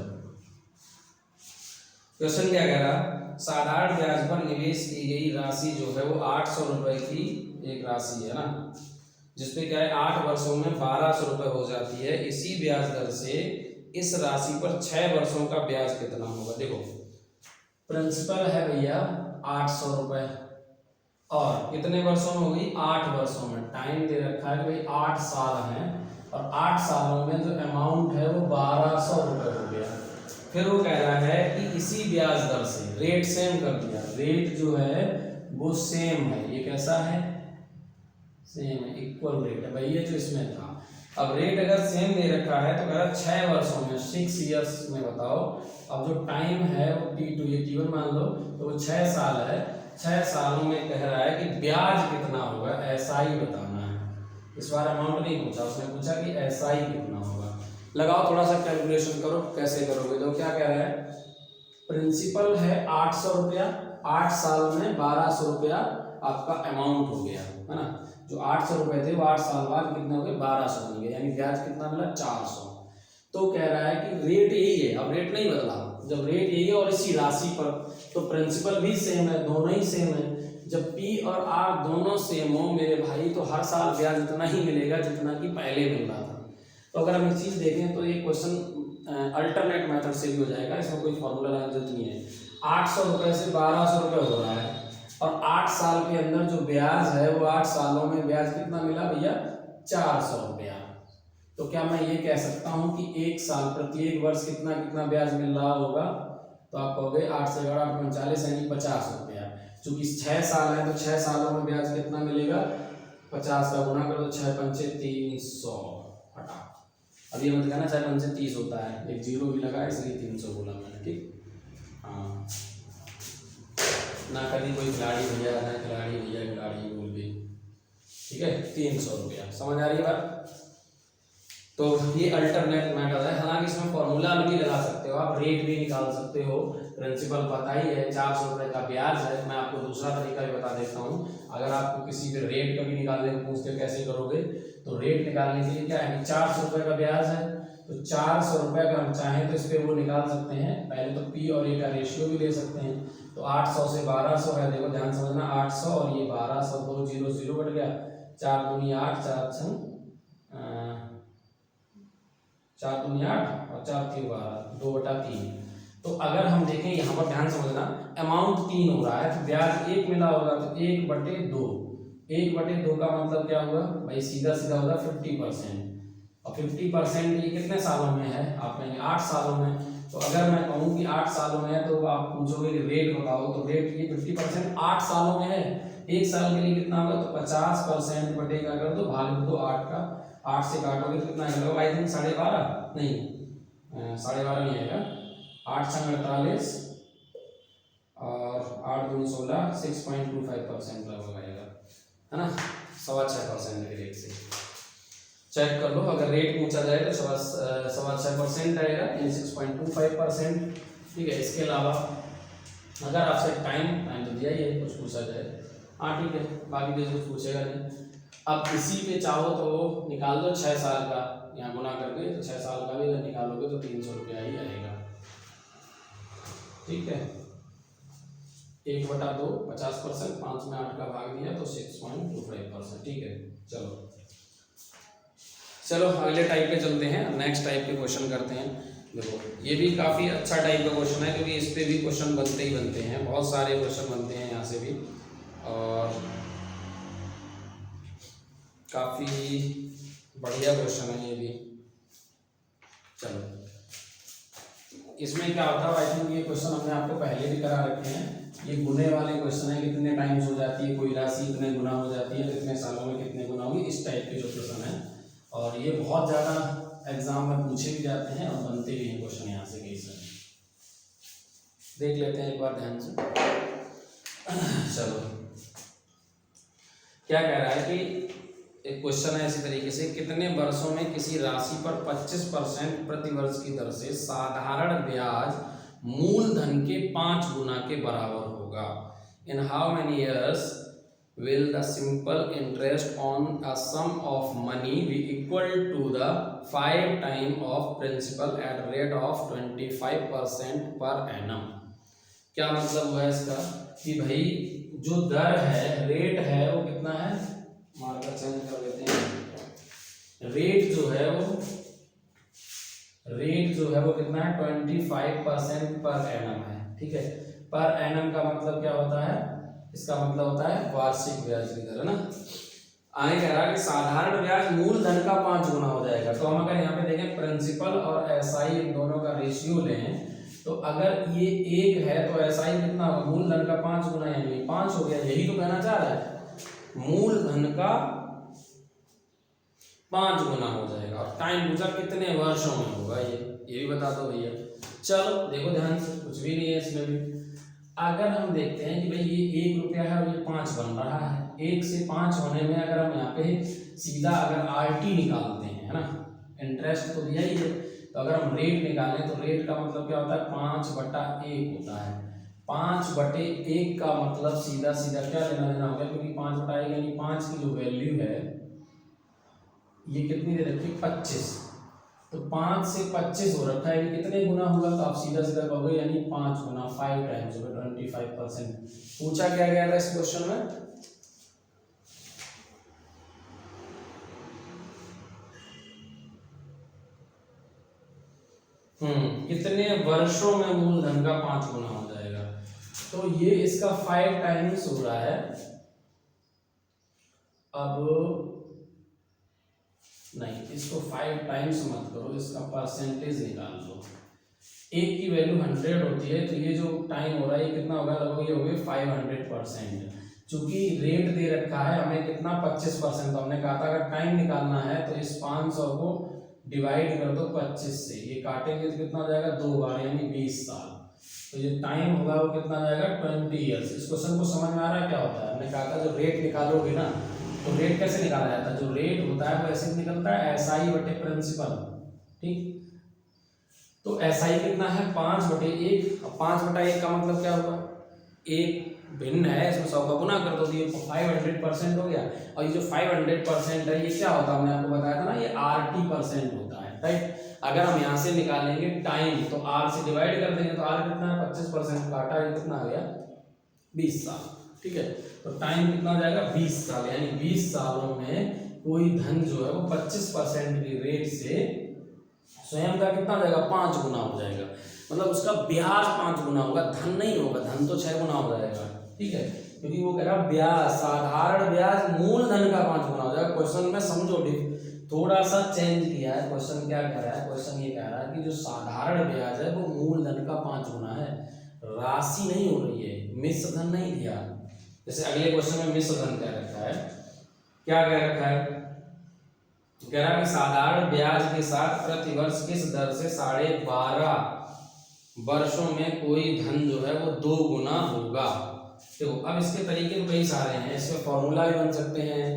क्वेश्चन क्या कह रहा, साधारण ब्याज पर निवेश की गई राशि जो है वो 800 रुपये की एक राशि है ना, जिसपे क्या है 8 वर्षों में 1200 रुपये हो जाती है। इसी ब्याज दर से इस राशि पर 6 वर्षों का ब्याज कितना होगा? देखो प्रिंसिपल है भैया 800 रुपये और कितने वर्षों में होगी? 8 वर्षों में। टाइम दे रखा है कि भाई 8 साल हैं और 8 सालों में जो अमाउंट है वो 1200 रुपये हो गया। फिर वो कह रहा है कि इसी ब्याज दर से, रेट सेम कर दिया, रेट जो है वो सेम है, ये कैसा है? सेम है, इक्वल रेट है भाई, ये जो इसमें था अब रेट अगर सेम दे रखा है तो कह रहा है 6 वर्षों में, 6 ईयर्स में बताओ। अब जो टाइम है वो T2, ये T1 मान लो, तो वो 6 साल है। 6 सालों में कह रहा है कि ब्याज कितना होगा, SI बताना है। इस बार अमाउंट नहीं पूछा, उसने पूछा कि SI कितना होगा। लगाओ थोड़ा सा कैलकुलेशन करो, कैसे करोगे। तो क्या कह रहा है, प्रिंसिपल है 800 रुपया, 8 साल में 1200 रुपया आपका अमाउंट हो गया, है ना। जो 800 रुपए थे वो 8 साल बाद कितने हो गए, 1200 बन गए, यानी ब्याज कितना मिला, 400। तो कह रहा है कि रेट यही है, अब रेट नहीं बदला। जब रेट यही है और इसी राशि पर, तो प्रिंसिपल भी सेम है, दोनों ही सेम है। जब P और R दोनों सेम हो मेरे भाई, तो हर साल ब्याज उतना ही मिलेगा जितना कि पहले मिल रहा था। तो अगर हम एक चीज़ देखें तो ये क्वेश्चन अल्टरनेट मेथड से भी हो जाएगा, इसमें कोई फॉर्मूला लगाने जरूरत नहीं है। 800 रुपये से 1200 रुपये हो रहा है, और 8 साल के अंदर जो ब्याज है वो 8 सालों में ब्याज कितना मिला भैया, 400 रुपया। तो क्या मैं ये कह सकता हूँ कि एक साल प्रत्येक वर्ष कितना कितना ब्याज मिल रहा होगा, तो आप कहोगे 8 से 8 39 यानी 50 रुपया। चूंकि 6 साल है तो 6 सालों में ब्याज कितना मिलेगा, 50 का गुणा करो तो 6 पंचे 300, हटा। अब ये मत कहना 6 पंचे 30 होता है, एक जीरो भी लगा इसलिए 300 बोला मैंने, ठीक। हाँ, ना कभी कोई खिलाड़ी भैया, ना खिलाड़ी भैया खिलाड़ी बोल भी, ठीक है। 300 रुपया, समझ आ रही है बात। तो ये अल्टरनेट मेथड है, हालांकि इसमें फॉर्मूला भी लगा सकते हो आप, रेट भी निकाल सकते हो। प्रिंसिपल पता ही है, 400 रुपये का ब्याज है। मैं आपको दूसरा तरीका भी बता देता हूँ। अगर आपको किसी भी रेट का भी निकालने को पूछते कैसे करोगे, तो रेट निकालने के लिए क्या है, 400 रुपये का ब्याज है, तो 400 रुपये अगर हम चाहें तो इस पर वो निकाल सकते हैं। पहले तो P और A का रेशियो भी ले सकते हैं। तो 800 से 1200 है, देखो ध्यान समझना, 800 और ये 1200, 2 0 0 कट गया, 4 दूनी 8, 4 छंग 4 दूनी 8 और 4 3 12, 2/3। तो अगर हम देखें यहाँ पर ध्यान समझना, अमाउंट 3 हो रहा है तो ब्याज 1 मिला होगा, तो 1/2। 1/2 का मतलब क्या हुआ भाई, सीधा सीधा होगा 50%। और 50% ये कितने सालों में है, आप कहेंगे 8 सालों में। तो अगर मैं कहूँ कि 8 सालों में है, तो आप पूछोगे कि रेट बताओ, तो रेट ये 50% 8 सालों में है। एक साल के लिए कितना होगा, तो 50% बटेगा कर दो, भाग दो 8 का, 8 से काटोगे तो कितना आएगा, आई थिंक 12.5 नहीं, 12.5 नहीं आएगा, 8 छंग 48 और 8 दूनी 16, 6.25% लगभग आएगा, है ना। 6.25% के रेट से चेक कर लो। अगर रेट पूछा जाए तो 6.25% आएगा, यानी 6.25%, ठीक है। इसके अलावा अगर आपसे टाइम तो दिया ही है, कुछ पूछा जाए, हाँ ठीक है, बाकी तो कुछ पूछेगा नहीं। अब इसी पे चाहो तो निकाल दो 6 साल का, यहाँ गुना करके, तो 6 साल का भी अगर निकालोगे तो 300 रुपया ही आएगा, ठीक है। 1/2 50%, 5 में 8 का भाग दिया तो 6.25%, ठीक है। चलो अगले टाइप पे चलते हैं, नेक्स्ट टाइप के क्वेश्चन करते हैं। देखो ये भी काफ़ी अच्छा टाइप का क्वेश्चन है, क्योंकि इस पे भी क्वेश्चन बनते ही बनते हैं, बहुत सारे क्वेश्चन बनते हैं यहाँ से भी, और काफ़ी बढ़िया क्वेश्चन है ये भी। चलो इसमें क्या होता है, आई थिंक ये क्वेश्चन हमने आपको पहले भी करा रखे हैं। ये गुने वाले क्वेश्चन है, कितने टाइम्स हो जाती है कोई राशि, कितने गुना हो जाती है, कितने सालों में कितने गुना होगी, इस टाइप के जो क्वेश्चन है। और ये बहुत ज़्यादा एग्जाम में पूछे भी जाते हैं और बनते भी हैं क्वेश्चन यहाँ से कई सारे। देख लेते हैं एक बार ध्यान से। चलो क्या कह रहा है कि एक क्वेश्चन है इसी तरीके से, कितने वर्षों में किसी राशि पर 25% प्रति वर्ष की दर से साधारण ब्याज मूलधन के 5 गुना के बराबर होगा। In how many years will the simple interest on a sum of money be equal to the 5 times of principal at rate of 25% per annum। क्या मतलब हुआ इसका कि भाई जो दर है, रेट है वो कितना है, मार्कर चेंज कर देते हैं। रेट जो है वो कितना है, 25% पर एनम है, ठीक है। पर एनम का मतलब क्या होता है, इसका मतलब होता है वार्षिक ब्याज की दर, है ना। आगे कह रहा है कि साधारण ब्याज मूलधन का 5 गुना हो जाएगा। तो हम अगर यहाँ पे देखें प्रिंसिपल और एसआई इन दोनों का रेशियो लें, तो अगर ये 1 है तो एसआई कितना होगा, मूलधन का 5 गुना, यानी 5 हो गया। यही तो कहना चाह रहा है, 5 गुना हो जाएगा। और टाइम पूछा कितने वर्षों में होगा, ये भी बता दो भैया। चलो देखो ध्यान से, कुछ भी नहीं है इसमें भी। अगर हम देखते हैं कि भाई ये 1 रुपया है और ये 5 बन रहा है, 1 से 5 होने में अगर हम यहाँ पे सीधा अगर RT निकालते हैं, है ना, इंटरेस्ट तो दिया ही है, तो अगर हम रेट निकालें तो रेट का मतलब क्या होता है, 5/1 होता है। 5/1 का मतलब सीधा सीधा क्या लेना देना होगा, क्योंकि 5/1 यानी 5 की जो वैल्यू है ये कितनी दे रखी है, 25। तो 5 से 25 हो रखा है, ये कितने गुना होगा, तो आप सीधा सीधा कहोगे यानी 5 गुना, 5 टाइम्स होगा, 25%। पूछा क्या गया था इस क्वेश्चन में, कितने वर्षों में मूलधन का 5 गुना हो जाएगा। तो ये इसका 5 टाइम्स हो रहा है। अब नहीं, इसको 5 टाइम्स मत करो, इसका परसेंटेज निकाल लो। 1 की वैल्यू 100 होती है, तो ये जो टाइम हो रहा है ये कितना होगा, लगभग ये हो गया 500%। चूंकि रेट दे रखा है हमें कितना, 25%, तो हमने कहा था अगर टाइम निकालना है तो इस 500 को डिवाइड कर दो 25 से, ये काटेंगे तो कितना हो जाएगा, 2 बार यानी 20 साल। तो ये टाइम होगा वो कितना जाएगा, 20 ईयर्स। इस क्वेश्चन को समझ में आ रहा है क्या होता है, हमने कहा था जो रेट निकालोगे ना, तो रेट कैसे निकाला जाता है, जो रेट होता है वो ऐसे निकलता है, SI बटे प्रिंसिपल, ठीक। तो SI कितना है, 5/1। अब 5/1 का मतलब क्या होगा, 1 भिन्न है, इसमें 100 का गुना कर दो, तो ये 500% हो गया। और ये जो 500% है ये क्या होता है, हमने आपको बताया था ना, ये RT% होता है, राइट। अगर हम यहाँ से निकालेंगे टाइम तो R से डिवाइड कर देंगे, तो R कितना है, 25% काटा, ये कितना आ गया, 20 साल, ठीक है। तो टाइम कितना हो जाएगा, 20 साल, यानी 20 सालों में कोई धन जो है वो 25% की रेट से स्वयं का कितना हो जाएगा, 5 गुना हो जाएगा। मतलब उसका ब्याज 5 गुना होगा, धन नहीं होगा, धन तो 6 गुना हो जाएगा, ठीक है। क्योंकि वो कह रहा ब्याज, साधारण ब्याज मूलधन का 5 गुना हो जाएगा। क्वेश्चन में समझो थोड़ा सा चेंज किया है। क्वेश्चन क्या कह रहा है, क्वेश्चन ये कह रहा है कि जो साधारण ब्याज है वो मूलधन का 5 गुना है, राशि नहीं हो रही है, मिश्र धन नहीं दिया। जैसे अगले क्वेश्चन में मिश्र धन कह रखा है, क्या कह रखा है, कह रहा है कि साधारण ब्याज के साथ प्रतिवर्ष किस दर से 12.5 वर्षों में कोई धन जो है वो 2 गुना होगा। देखो अब इसके तरीके तो कई सारे हैं, इसमें फॉर्मूला भी बन सकते हैं।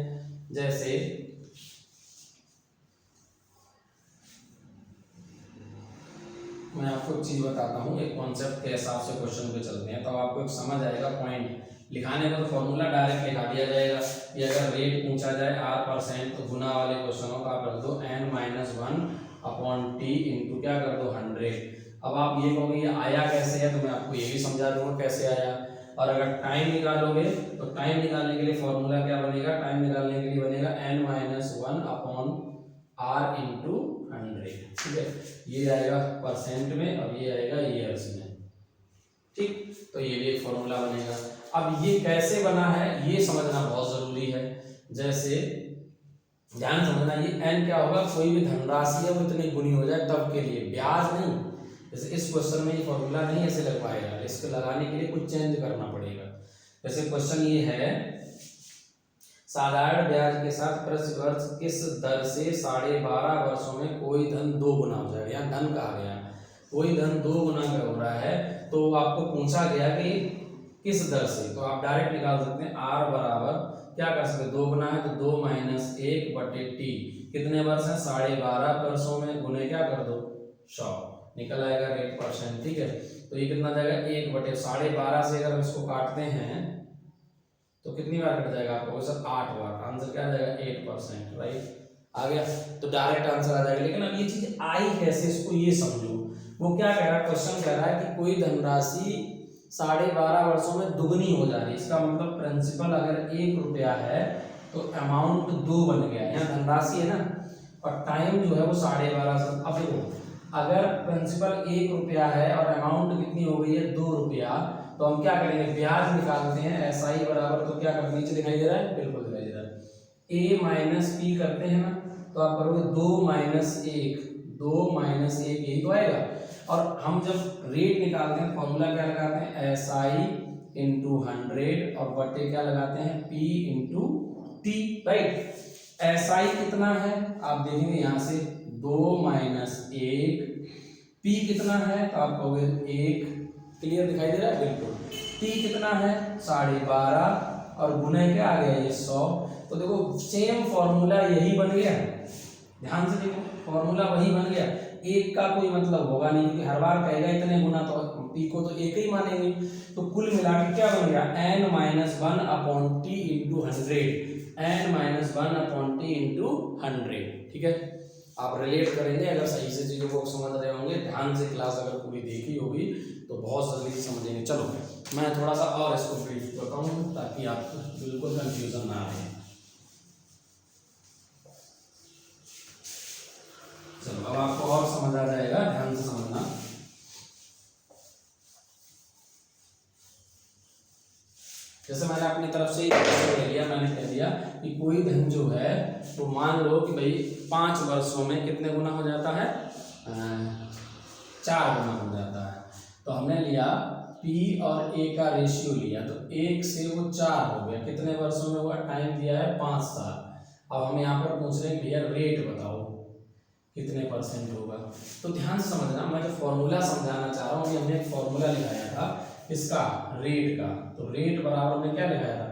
जैसे मैं आपको एक चीज बताता हूँ, एक कॉन्सेप्ट के हिसाब से क्वेश्चन पे चलते हैं, तो आपको एक समझ आएगा। पॉइंट लिखाने का तो फॉर्मूला डायरेक्ट लिखा दिया जाएगा कि अगर रेट पूछा जाए R% तो गुना वाले क्वेश्चनों का आप रख दो n-1/t इंटू क्या कर दो 100। अब आप ये कहोगे ये आया कैसे है, तो मैं आपको ये भी समझा दूंगा कैसे आया। और अगर टाइम निकालोगे तो टाइम निकालने के लिए फॉर्मूला क्या बनेगा, टाइम निकालने के लिए बनेगा n-1/r इंटू 100, ठीक है। ये आएगा परसेंट में और ये आएगा ईयर्स में, ठीक। तो ये भी एक फॉर्मूला बनेगा। अब ये कैसे बना है ये समझना बहुत जरूरी है। जैसे ध्यान समझना, ये n क्या होगा, कोई भी धनराशि है वो इतनी गुनी हो जाए तब के लिए, ब्याज नहीं। जैसे इस क्वेश्चन में ये फॉर्मूला नहीं ऐसे लग पाएगा, इसको लगाने के लिए कुछ चेंज करना पड़ेगा। जैसे क्वेश्चन ये है, साधारण ब्याज के साथ प्रति वर्ष किस दर से 12.5 वर्षों में कोई धन 2 गुना हो जाएगा। यहाँ धन कहा गया, कोई धन 2 गुना का हो रहा है, तो आपको पूछा गया कि किस दर से, तो आप डायरेक्ट निकाल सकते हैं R बराबर क्या कर सकते हैं, 2 गुना है तो 2 - 1/t, कितने वर्ष है 12.5 वर्षों में, गुने क्या कर दो 100, निकल आएगा रेट परसेंट, ठीक है। तो ये कितना जाएगा 1/12.5 से अगर हम इसको काटते हैं तो कितनी बार कट जाएगा आपको सर 8 बार, आंसर क्या आ जाएगा 8%, राइट। आ गया तो डायरेक्ट आंसर आ जाएगा। लेकिन अब ये चीज आई कैसे, इसको ये समझो। वो क्या कह रहा है, क्वेश्चन कह रहा है कि कोई धनराशि 12.5 वर्षों में दुगनी हो जा रही है। इसका मतलब प्रिंसिपल अगर 1 रुपया है तो अमाउंट 2 बन गया। यहाँ धनराशि है ना, और टाइम जो है वो 12.5। अब देखो अगर प्रिंसिपल 1 रुपया है और अमाउंट कितनी हो गई है 2 रुपया, तो हम क्या करेंगे, ब्याज निकालते हैं। SI बराबर तो क्या करते, नीचे दिखाई दे रहा है, बिल्कुल दिखाई दे रहा है, A-P करते हैं ना, तो आप करोगे 2 - 1, 2 - 1 यही तो आएगा। और हम जब रेट निकालते हैं फॉर्मूला क्या लगाते हैं, SI इंटू 100 और बटे क्या लगाते हैं P into T, right. SI कितना है आप देखेंगे यहाँ से 2 माइनस 1, P कितना है तो आप कहोगे 1, क्लियर दिखाई दे रहा है बिल्कुल। T कितना है 12.5 और गुना क्या आ गया ये 100। तो देखो सेम फॉर्मूला यही बन गया, ध्यान से देखो फॉर्मूला वही बन गया। एक का कोई मतलब होगा नहीं क्योंकि हर बार कहेगा इतने गुना, तो P को तो एक ही मानेंगे। तो कुल मिला के क्या बन गया n-1/t इंटू 100, n-1/t इंटू 100। ठीक है, आप रिलेट करेंगे अगर सही से चीज़ों को समझ रहे होंगे, ध्यान से क्लास अगर पूरी देखी होगी तो बहुत जल्दी समझेंगे। चलो मैं थोड़ा सा और इसको ब्रीफ करता हूँ ताकि आपको बिल्कुल कंफ्यूजन ना आए। चलो अब आपको और समझ आ जाएगा, ध्यान से समझना। जैसे मैंने अपनी तरफ से ले लिया, मैंने कह दिया कि कोई धन जो है तो मान लो कि भाई 5 वर्षों में कितने गुना हो जाता है, 4 गुना हो जाता है। तो हमने लिया P और A का रेशियो लिया, तो 1 से वो 4 हो गया, कितने वर्षों में हुआ, टाइम दिया है 5 साल। अब हम यहाँ पर पूछ रहे हैं भैया रेट बताओ कितने परसेंट होगा। तो ध्यान से समझना, मैं जो फॉर्मूला समझाना चाह रहा हूँ कि हमने एक फॉर्मूला लिखाया था इसका रेट का, तो रेट बराबर में क्या लिखाया था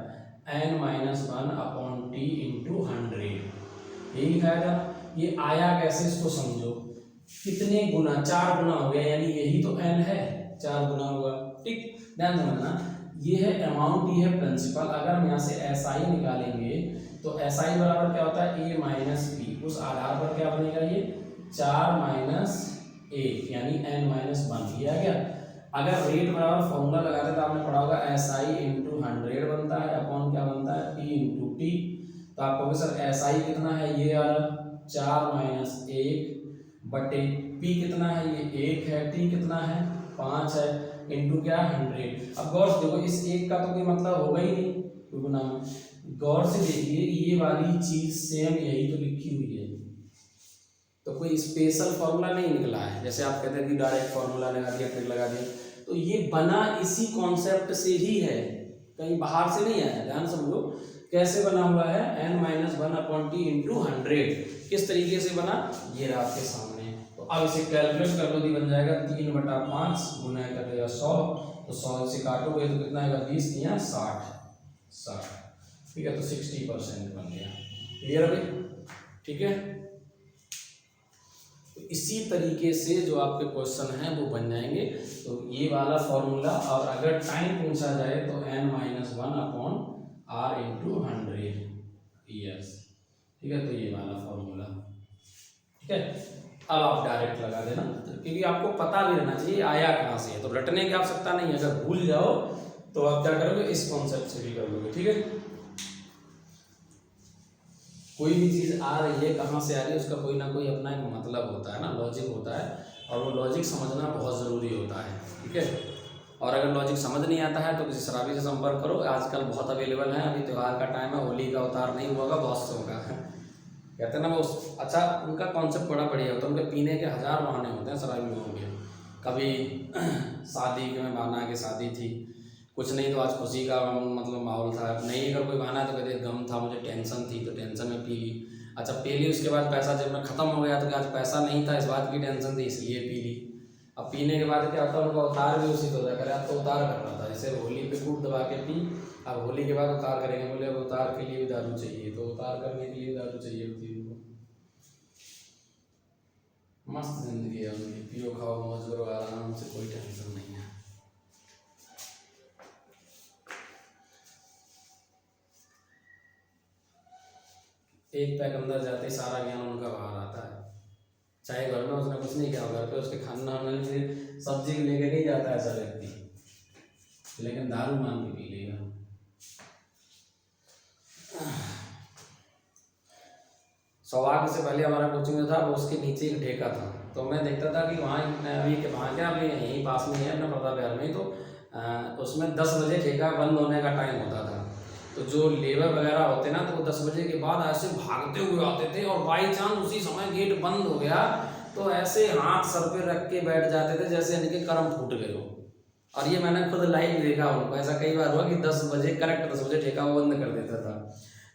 n-1/t इंटू 100, यही लिखाया था। ये आया कैसे इसको समझो, कितने गुना, 4 गुना हो गया, यानी यही तो n है, 4 गुना होगा। ठीक, ध्यान समझना, ये है अमाउंट, ये है प्रिंसिपल। अगर हम यहाँ से SI निकालेंगे तो SI बराबर क्या होता है a माइनस बी, उस आधार पर क्या बनेगा ये 4 माइनस 1 यानी n-1, ये आ गया। अगर रेट बराबर फॉर्मूला लगाते तो आपने पढ़ा होगा SI इंटू 100 बनता है अपॉन क्या बनता है P इंटू टी। तो आप कहोगे सर SI कितना है, ये आ रहा 4 माइनस 1 बटे P कितना है, ये 1 है, T कितना है 5 है, इंटू क्या 100। अब गौर से देखो इस 1 का तो कोई मतलब होगा ही नहीं कोई गुना में। गौर से देखिए ये वाली चीज सेम यही तो लिखी हुई है, तो कोई स्पेशल फॉर्मूला नहीं निकला है। जैसे आप कहते हैं कि डायरेक्ट फॉर्मूला लगा दिया ट्रिक लगा दिया, तो ये बना इसी कॉन्सेप्ट से ही है, कहीं बाहर से नहीं आया। ध्यान समझो कैसे बना हुआ है n-1/t इंटू 100, किस तरीके से बना ये रहा आपके सामने। तो अब इसे कैलकुलेट कर लो, तो बन जाएगा 3/5 गुना करेगा 100, तो 100 से काटोगे तो कितना आएगा 20 या 60, ठीक है, तो 60% बन गया। क्लियर भाई, ठीक है। तो इसी तरीके से जो आपके क्वेश्चन हैं वो बन जाएंगे। तो ये वाला फॉर्मूला, और अगर टाइम पूछा जाए तो n-1/r इंटू 100 ईयर्स, ठीक है, तो ये वाला फॉर्मूला, ठीक है। अब आप डायरेक्ट लगा देना, क्योंकि आपको पता भी रहना चाहिए आया कहाँ से है, तो रटने की आवश्यकता नहीं है। अगर भूल जाओ तो आप क्या करोगे, इस कॉन्सेप्ट से भी कर लोगे, ठीक है। कोई भी चीज़ आ रही है, कहाँ से आ रही है, उसका कोई ना कोई अपना एक मतलब होता है ना, लॉजिक होता है, और वो लॉजिक समझना बहुत ज़रूरी होता है, ठीक है। और अगर लॉजिक समझ नहीं आता है तो किसी शराबी से संपर्क करो, आजकल बहुत अवेलेबल है। अभी त्यौहार का टाइम है, होली का अवतार नहीं हुआ, बहुत से होगा कहते हैं ना वो, अच्छा उनका कॉन्सेप्ट बड़ा बढ़िया होता है, उनके पीने के 1000 बहाने होते हैं शराबी लोगों के। कभी शादी में बहाना कि शादी थी, कुछ नहीं तो आज खुशी का मतलब माहौल था, नहीं अगर कोई बहाना तो कहते गम था, मुझे टेंशन थी तो टेंशन में पी ली। अच्छा पी ली, उसके बाद पैसा जब में ख़त्म हो गया तो आज पैसा नहीं था, इस बात की टेंशन थी इसलिए पी ली। अब पीने के बाद क्या होता है, उनका उतार भी उसी तो करे, अब तो उतार कर रहा था, जैसे होली पे खूब दबा के पी, अब होली के बाद उतार करेंगे, बोले अब उतार के लिए भी दारू चाहिए, तो उतार करने के लिए दारू चाहिए होती है उनको। मस्त जिंदगी है उनकी, पियो खाओ मौज करो आराम से, कोई टेंशन नहीं है। एक पैक अंदर जाते ही सारा ज्ञान उनका बाहर आता है। चाहे घर में उसने कुछ नहीं किया, घर पे उसके खाना वाने सब्जी लेके नहीं जाता है ऐसा व्यक्ति, लेकिन दारू मान के पी लेगा। सौभाग्य से पहले हमारा कोचिंग जो था वो उसके नीचे एक ठेका था, तो मैं देखता था कि वहाँ अभी यहीं पास में है अपना प्रताप बिहार में, तो उसमें 10 बजे ठेका बंद होने का टाइम होता था। तो जो लेबर वगैरह होते ना, तो वो 10 बजे के बाद ऐसे भागते हुए आते थे, और बाई चांस उसी समय गेट बंद हो गया तो ऐसे हाथ सर पे रख के बैठ जाते थे जैसे इनके कर्म फूट गए हो। और ये मैंने खुद लाइव देखा उनको, ऐसा कई बार हुआ कि 10 बजे करेक्ट 10 बजे ठेका वो बंद कर देता था।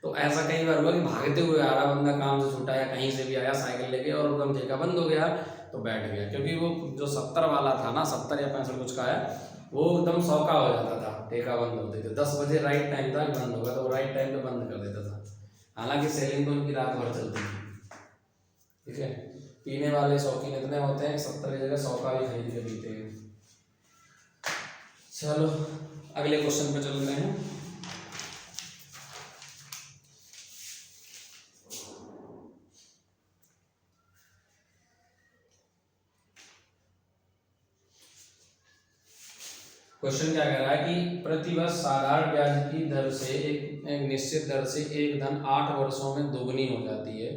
तो ऐसा कई बार हुआ कि भागते हुए आ रहा बंदा काम से छूटा या कहीं से भी आया साइकिल लेके और एकदम ठेका बंद हो गया तो बैठ गया, क्योंकि वो जो 70 वाला था ना, 70 या 65 कुछ का है, वो एकदम 100 का हो जाता था, ठेका बंद होते थे। 10 बजे राइट टाइम था बंद होगा तो राइट टाइम पे बंद कर देता था। हालांकि सेलिंग तो उनकी रात भर चलती थी, ठीक है। पीने वाले शौकीन इतने होते हैं 70 की जगह 100 का भी खरीद के पीते हैं। चलो अगले क्वेश्चन पे चल रहे हैं। क्वेश्चन क्या कह रहा है कि प्रतिवर्ष साधारण ब्याज की दर से एक निश्चित दर से एक धन 8 वर्षों में दोगुनी हो जाती है,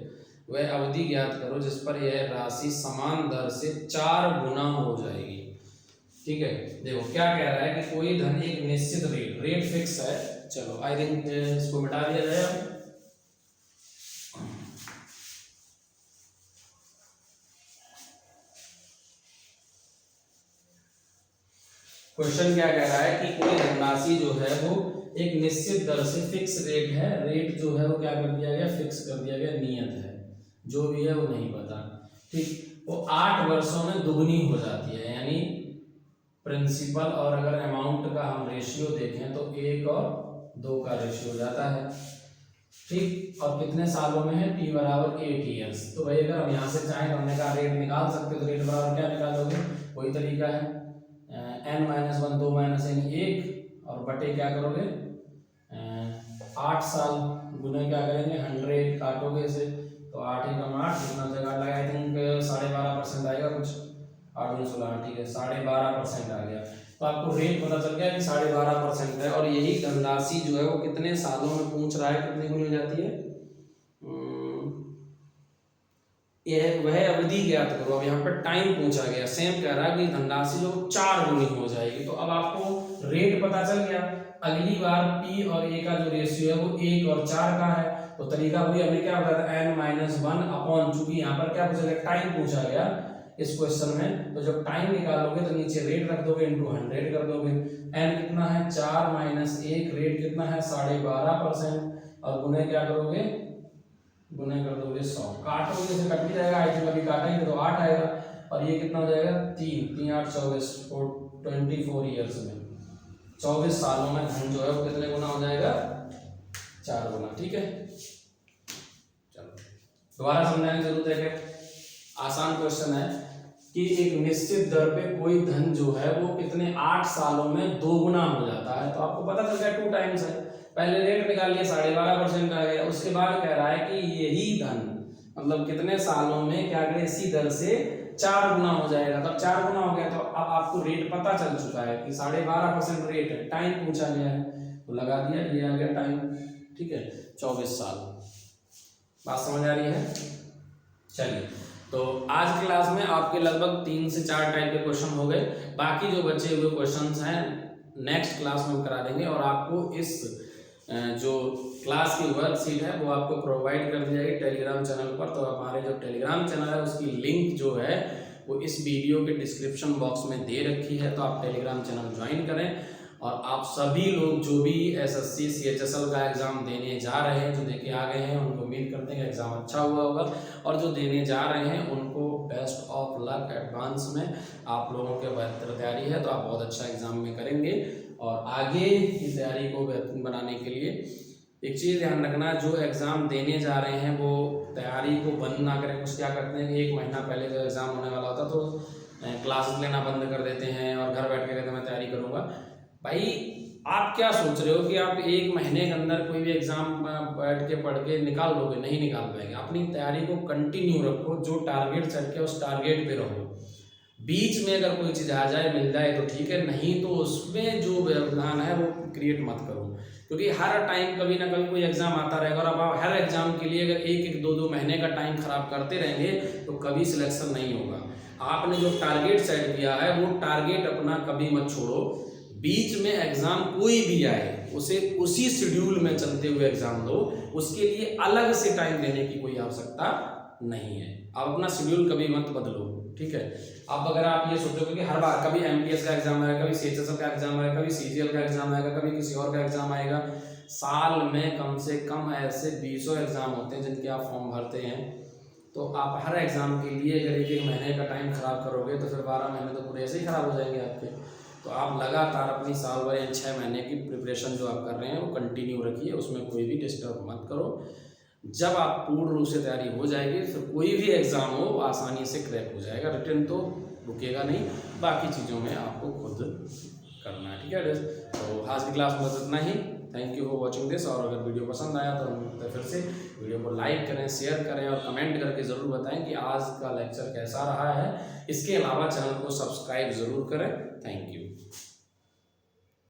वह अवधि ज्ञात करो जिस पर यह राशि समान दर से 4 गुना हो जाएगी। ठीक है, देखो क्या कह रहा है कि कोई धन एक निश्चित रेट फिक्स है। चलो आई थिंक इसको मिटा दिया जाए। क्वेश्चन क्या कह रहा है कि कोई धनराशि जो है वो एक निश्चित दर से फिक्स रेट है, रेट जो है वो क्या कर दिया गया, फिक्स कर दिया गया, नियत है, जो भी है वो नहीं पता। ठीक, वो 8 वर्षों में दुगनी हो जाती है, यानी प्रिंसिपल और अगर अमाउंट का हम रेशियो देखें तो 1 और 2 का रेशियो हो जाता है। ठीक, और कितने सालों में है, t बराबर 8 ईयर्स। तो भाई अगर हम यहाँ से चाहें तो हमने कहा रेट निकाल सकते, तो रेट बराबर क्या निकालोगे, वही तरीका है, n-1 2 माइनस n 1 और बटे क्या करोगे 8 साल गुने क्या करेंगे 100 काटोगे इसे, तो 8 एकम 8 कितना हो जाएगा, आई थिंक 12.5% आएगा कुछ, 8 गुने 16, ठीक है 12.5% आ गया। तो आपको रेट पता चल गया कि 12.5% है। और यही धनराशि जो है वो कितने सालों में पूछ रहा है, कितनी गुनी हो जाती है, यह वह अवधि ज्ञात करो। अब यहाँ पर टाइम पूछा गया, सेम कह रहा है कि धनराशि जो 4 गुनी हो जाएगी। तो अब आपको रेट पता चल गया, अगली बार p और a का जो रेशियो है वो 1 और 4 का है, तो तरीका वही हमने क्या बताया था, n-1 अपॉन, चूंकि यहाँ पर क्या पूछा गया, टाइम पूछा गया इस क्वेश्चन में, तो जब टाइम निकालोगे तो नीचे रेट रख दोगे, इंटू 100 कर दोगे। n कितना है 4 माइनस 1, रेट कितना है 12.5%, और गुने क्या करोगे, गुने कर दोगे 100, काटोगे से कट भी जाएगा, आई थिंक अभी काटेंगे तो 8 आएगा, और ये कितना हो जाएगा 3 3 8 24 24 ईयर्स में 24 सालों में धन जो है वो कितने गुना हो जाएगा, 4 गुना। ठीक है, चलो दोबारा समझाने की जरूरत है, आसान क्वेश्चन है कि एक निश्चित दर पे कोई धन जो है वो कितने 8 सालों में 2 गुना हो जाता है। तो आपको पता चल गया 2 टाइम्स है, पहले रेट निकाल लिया 12.5% आ गया, उसके बाद कह रहा है कि यही धन मतलब कितने सालों में क्या करें, इसी दर से 4 गुना हो जाएगा। तब 4 गुना हो गया, तो अब आपको रेट पता चल चुका है कि 12.5% रेट है, टाइम पूछा गया है तो लगा दिया, ये आ गया टाइम। ठीक है, 24 साल। बात समझ आ रही है? चलिए, तो आज की क्लास में आपके लगभग 3 से 4 टाइप के क्वेश्चन हो गए, बाकी जो बचे हुए क्वेश्चंस हैं नेक्स्ट क्लास में करा देंगे, और आपको इस जो क्लास की वर्कशीट है वो आपको प्रोवाइड कर दी जाएगी टेलीग्राम चैनल पर। तो हमारे जो टेलीग्राम चैनल है उसकी लिंक जो है वो इस वीडियो के डिस्क्रिप्शन बॉक्स में दे रखी है, तो आप टेलीग्राम चैनल ज्वाइन करें। और आप सभी लोग जो भी एसएससी CHSL का एग्ज़ाम देने जा रहे हैं, जो देके आ गए हैं, उनको उम्मीद करते हैं कि एग्ज़ाम अच्छा हुआ होगा, और जो देने जा रहे हैं उनको बेस्ट ऑफ लक एडवांस में। आप लोगों के बेहतर तैयारी है तो आप बहुत अच्छा एग्ज़ाम में करेंगे, और आगे की तैयारी को बेहतर बनाने के लिए एक चीज़ ध्यान रखना, जो एग्ज़ाम देने जा रहे हैं वो तैयारी को बंद ना करें। कुछ क्या करते हैं कि 1 महीना पहले जो एग्ज़ाम होने वाला होता तो क्लासेस लेना बंद कर देते हैं और घर बैठ के कहते हैं मैं तैयारी करूँगा। भाई आप क्या सोच रहे हो कि आप 1 महीने के अंदर कोई भी एग्ज़ाम बैठ के पढ़ के निकाल लोगे? नहीं निकाल पाएंगे। अपनी तैयारी को कंटिन्यू रखो, जो टारगेट सेट किया उस टारगेट पे रहो। बीच में अगर कोई चीज़ आ जाए मिल जाए तो ठीक है, नहीं तो उसमें जो व्यवधान है वो क्रिएट मत करो, क्योंकि हर टाइम कभी ना कभी कोई एग्ज़ाम आता रहेगा, और अब आप हर एग्ज़ाम के लिए अगर 1-1 2-2 महीने का टाइम खराब करते रहेंगे तो कभी सिलेक्शन नहीं होगा। आपने जो टारगेट सेट किया है वो टारगेट अपना कभी मत छोड़ो। बीच में एग्ज़ाम कोई भी आए उसे उसी शेड्यूल में चलते हुए एग्ज़ाम दो, उसके लिए अलग से टाइम देने की कोई आवश्यकता नहीं है। आप अपना शेड्यूल कभी मत बदलो, ठीक है। अब अगर आप ये सोचोगे कि हर बार कभी MTS का एग्जाम आएगा, कभी CHSL का एग्जाम आएगा, कभी CGL का एग्जाम आएगा, कभी किसी और का एग्जाम आएगा, साल में कम से कम ऐसे 20 एग्ज़ाम होते हैं जिनके आप फॉर्म भरते हैं। तो आप हर एग्ज़ाम के लिए अगर एक महीने का टाइम ख़राब करोगे तो फिर 12 महीने तो पूरे ऐसे ही ख़राब हो जाएंगे आपके। तो आप लगातार अपनी साल भर या 6 महीने की प्रिपरेशन जो आप कर रहे हैं वो कंटिन्यू रखिए, उसमें कोई भी डिस्टर्ब मत करो। जब आप पूर्ण रूप से तैयारी हो जाएगी फिर कोई भी एग्ज़ाम हो आसानी से क्रैक हो जाएगा। रिटर्न तो रुकेगा नहीं, बाकी चीज़ों में आपको खुद करना है, ठीक है। तो आज की क्लास में बस इतना ही। Thank you for watching this. और अगर वीडियो पसंद आया तो फिर से वीडियो को लाइक करें, शेयर करें और कमेंट करके ज़रूर बताएं कि आज का लेक्चर कैसा रहा है। इसके अलावा चैनल को सब्सक्राइब ज़रूर करें। Thank you.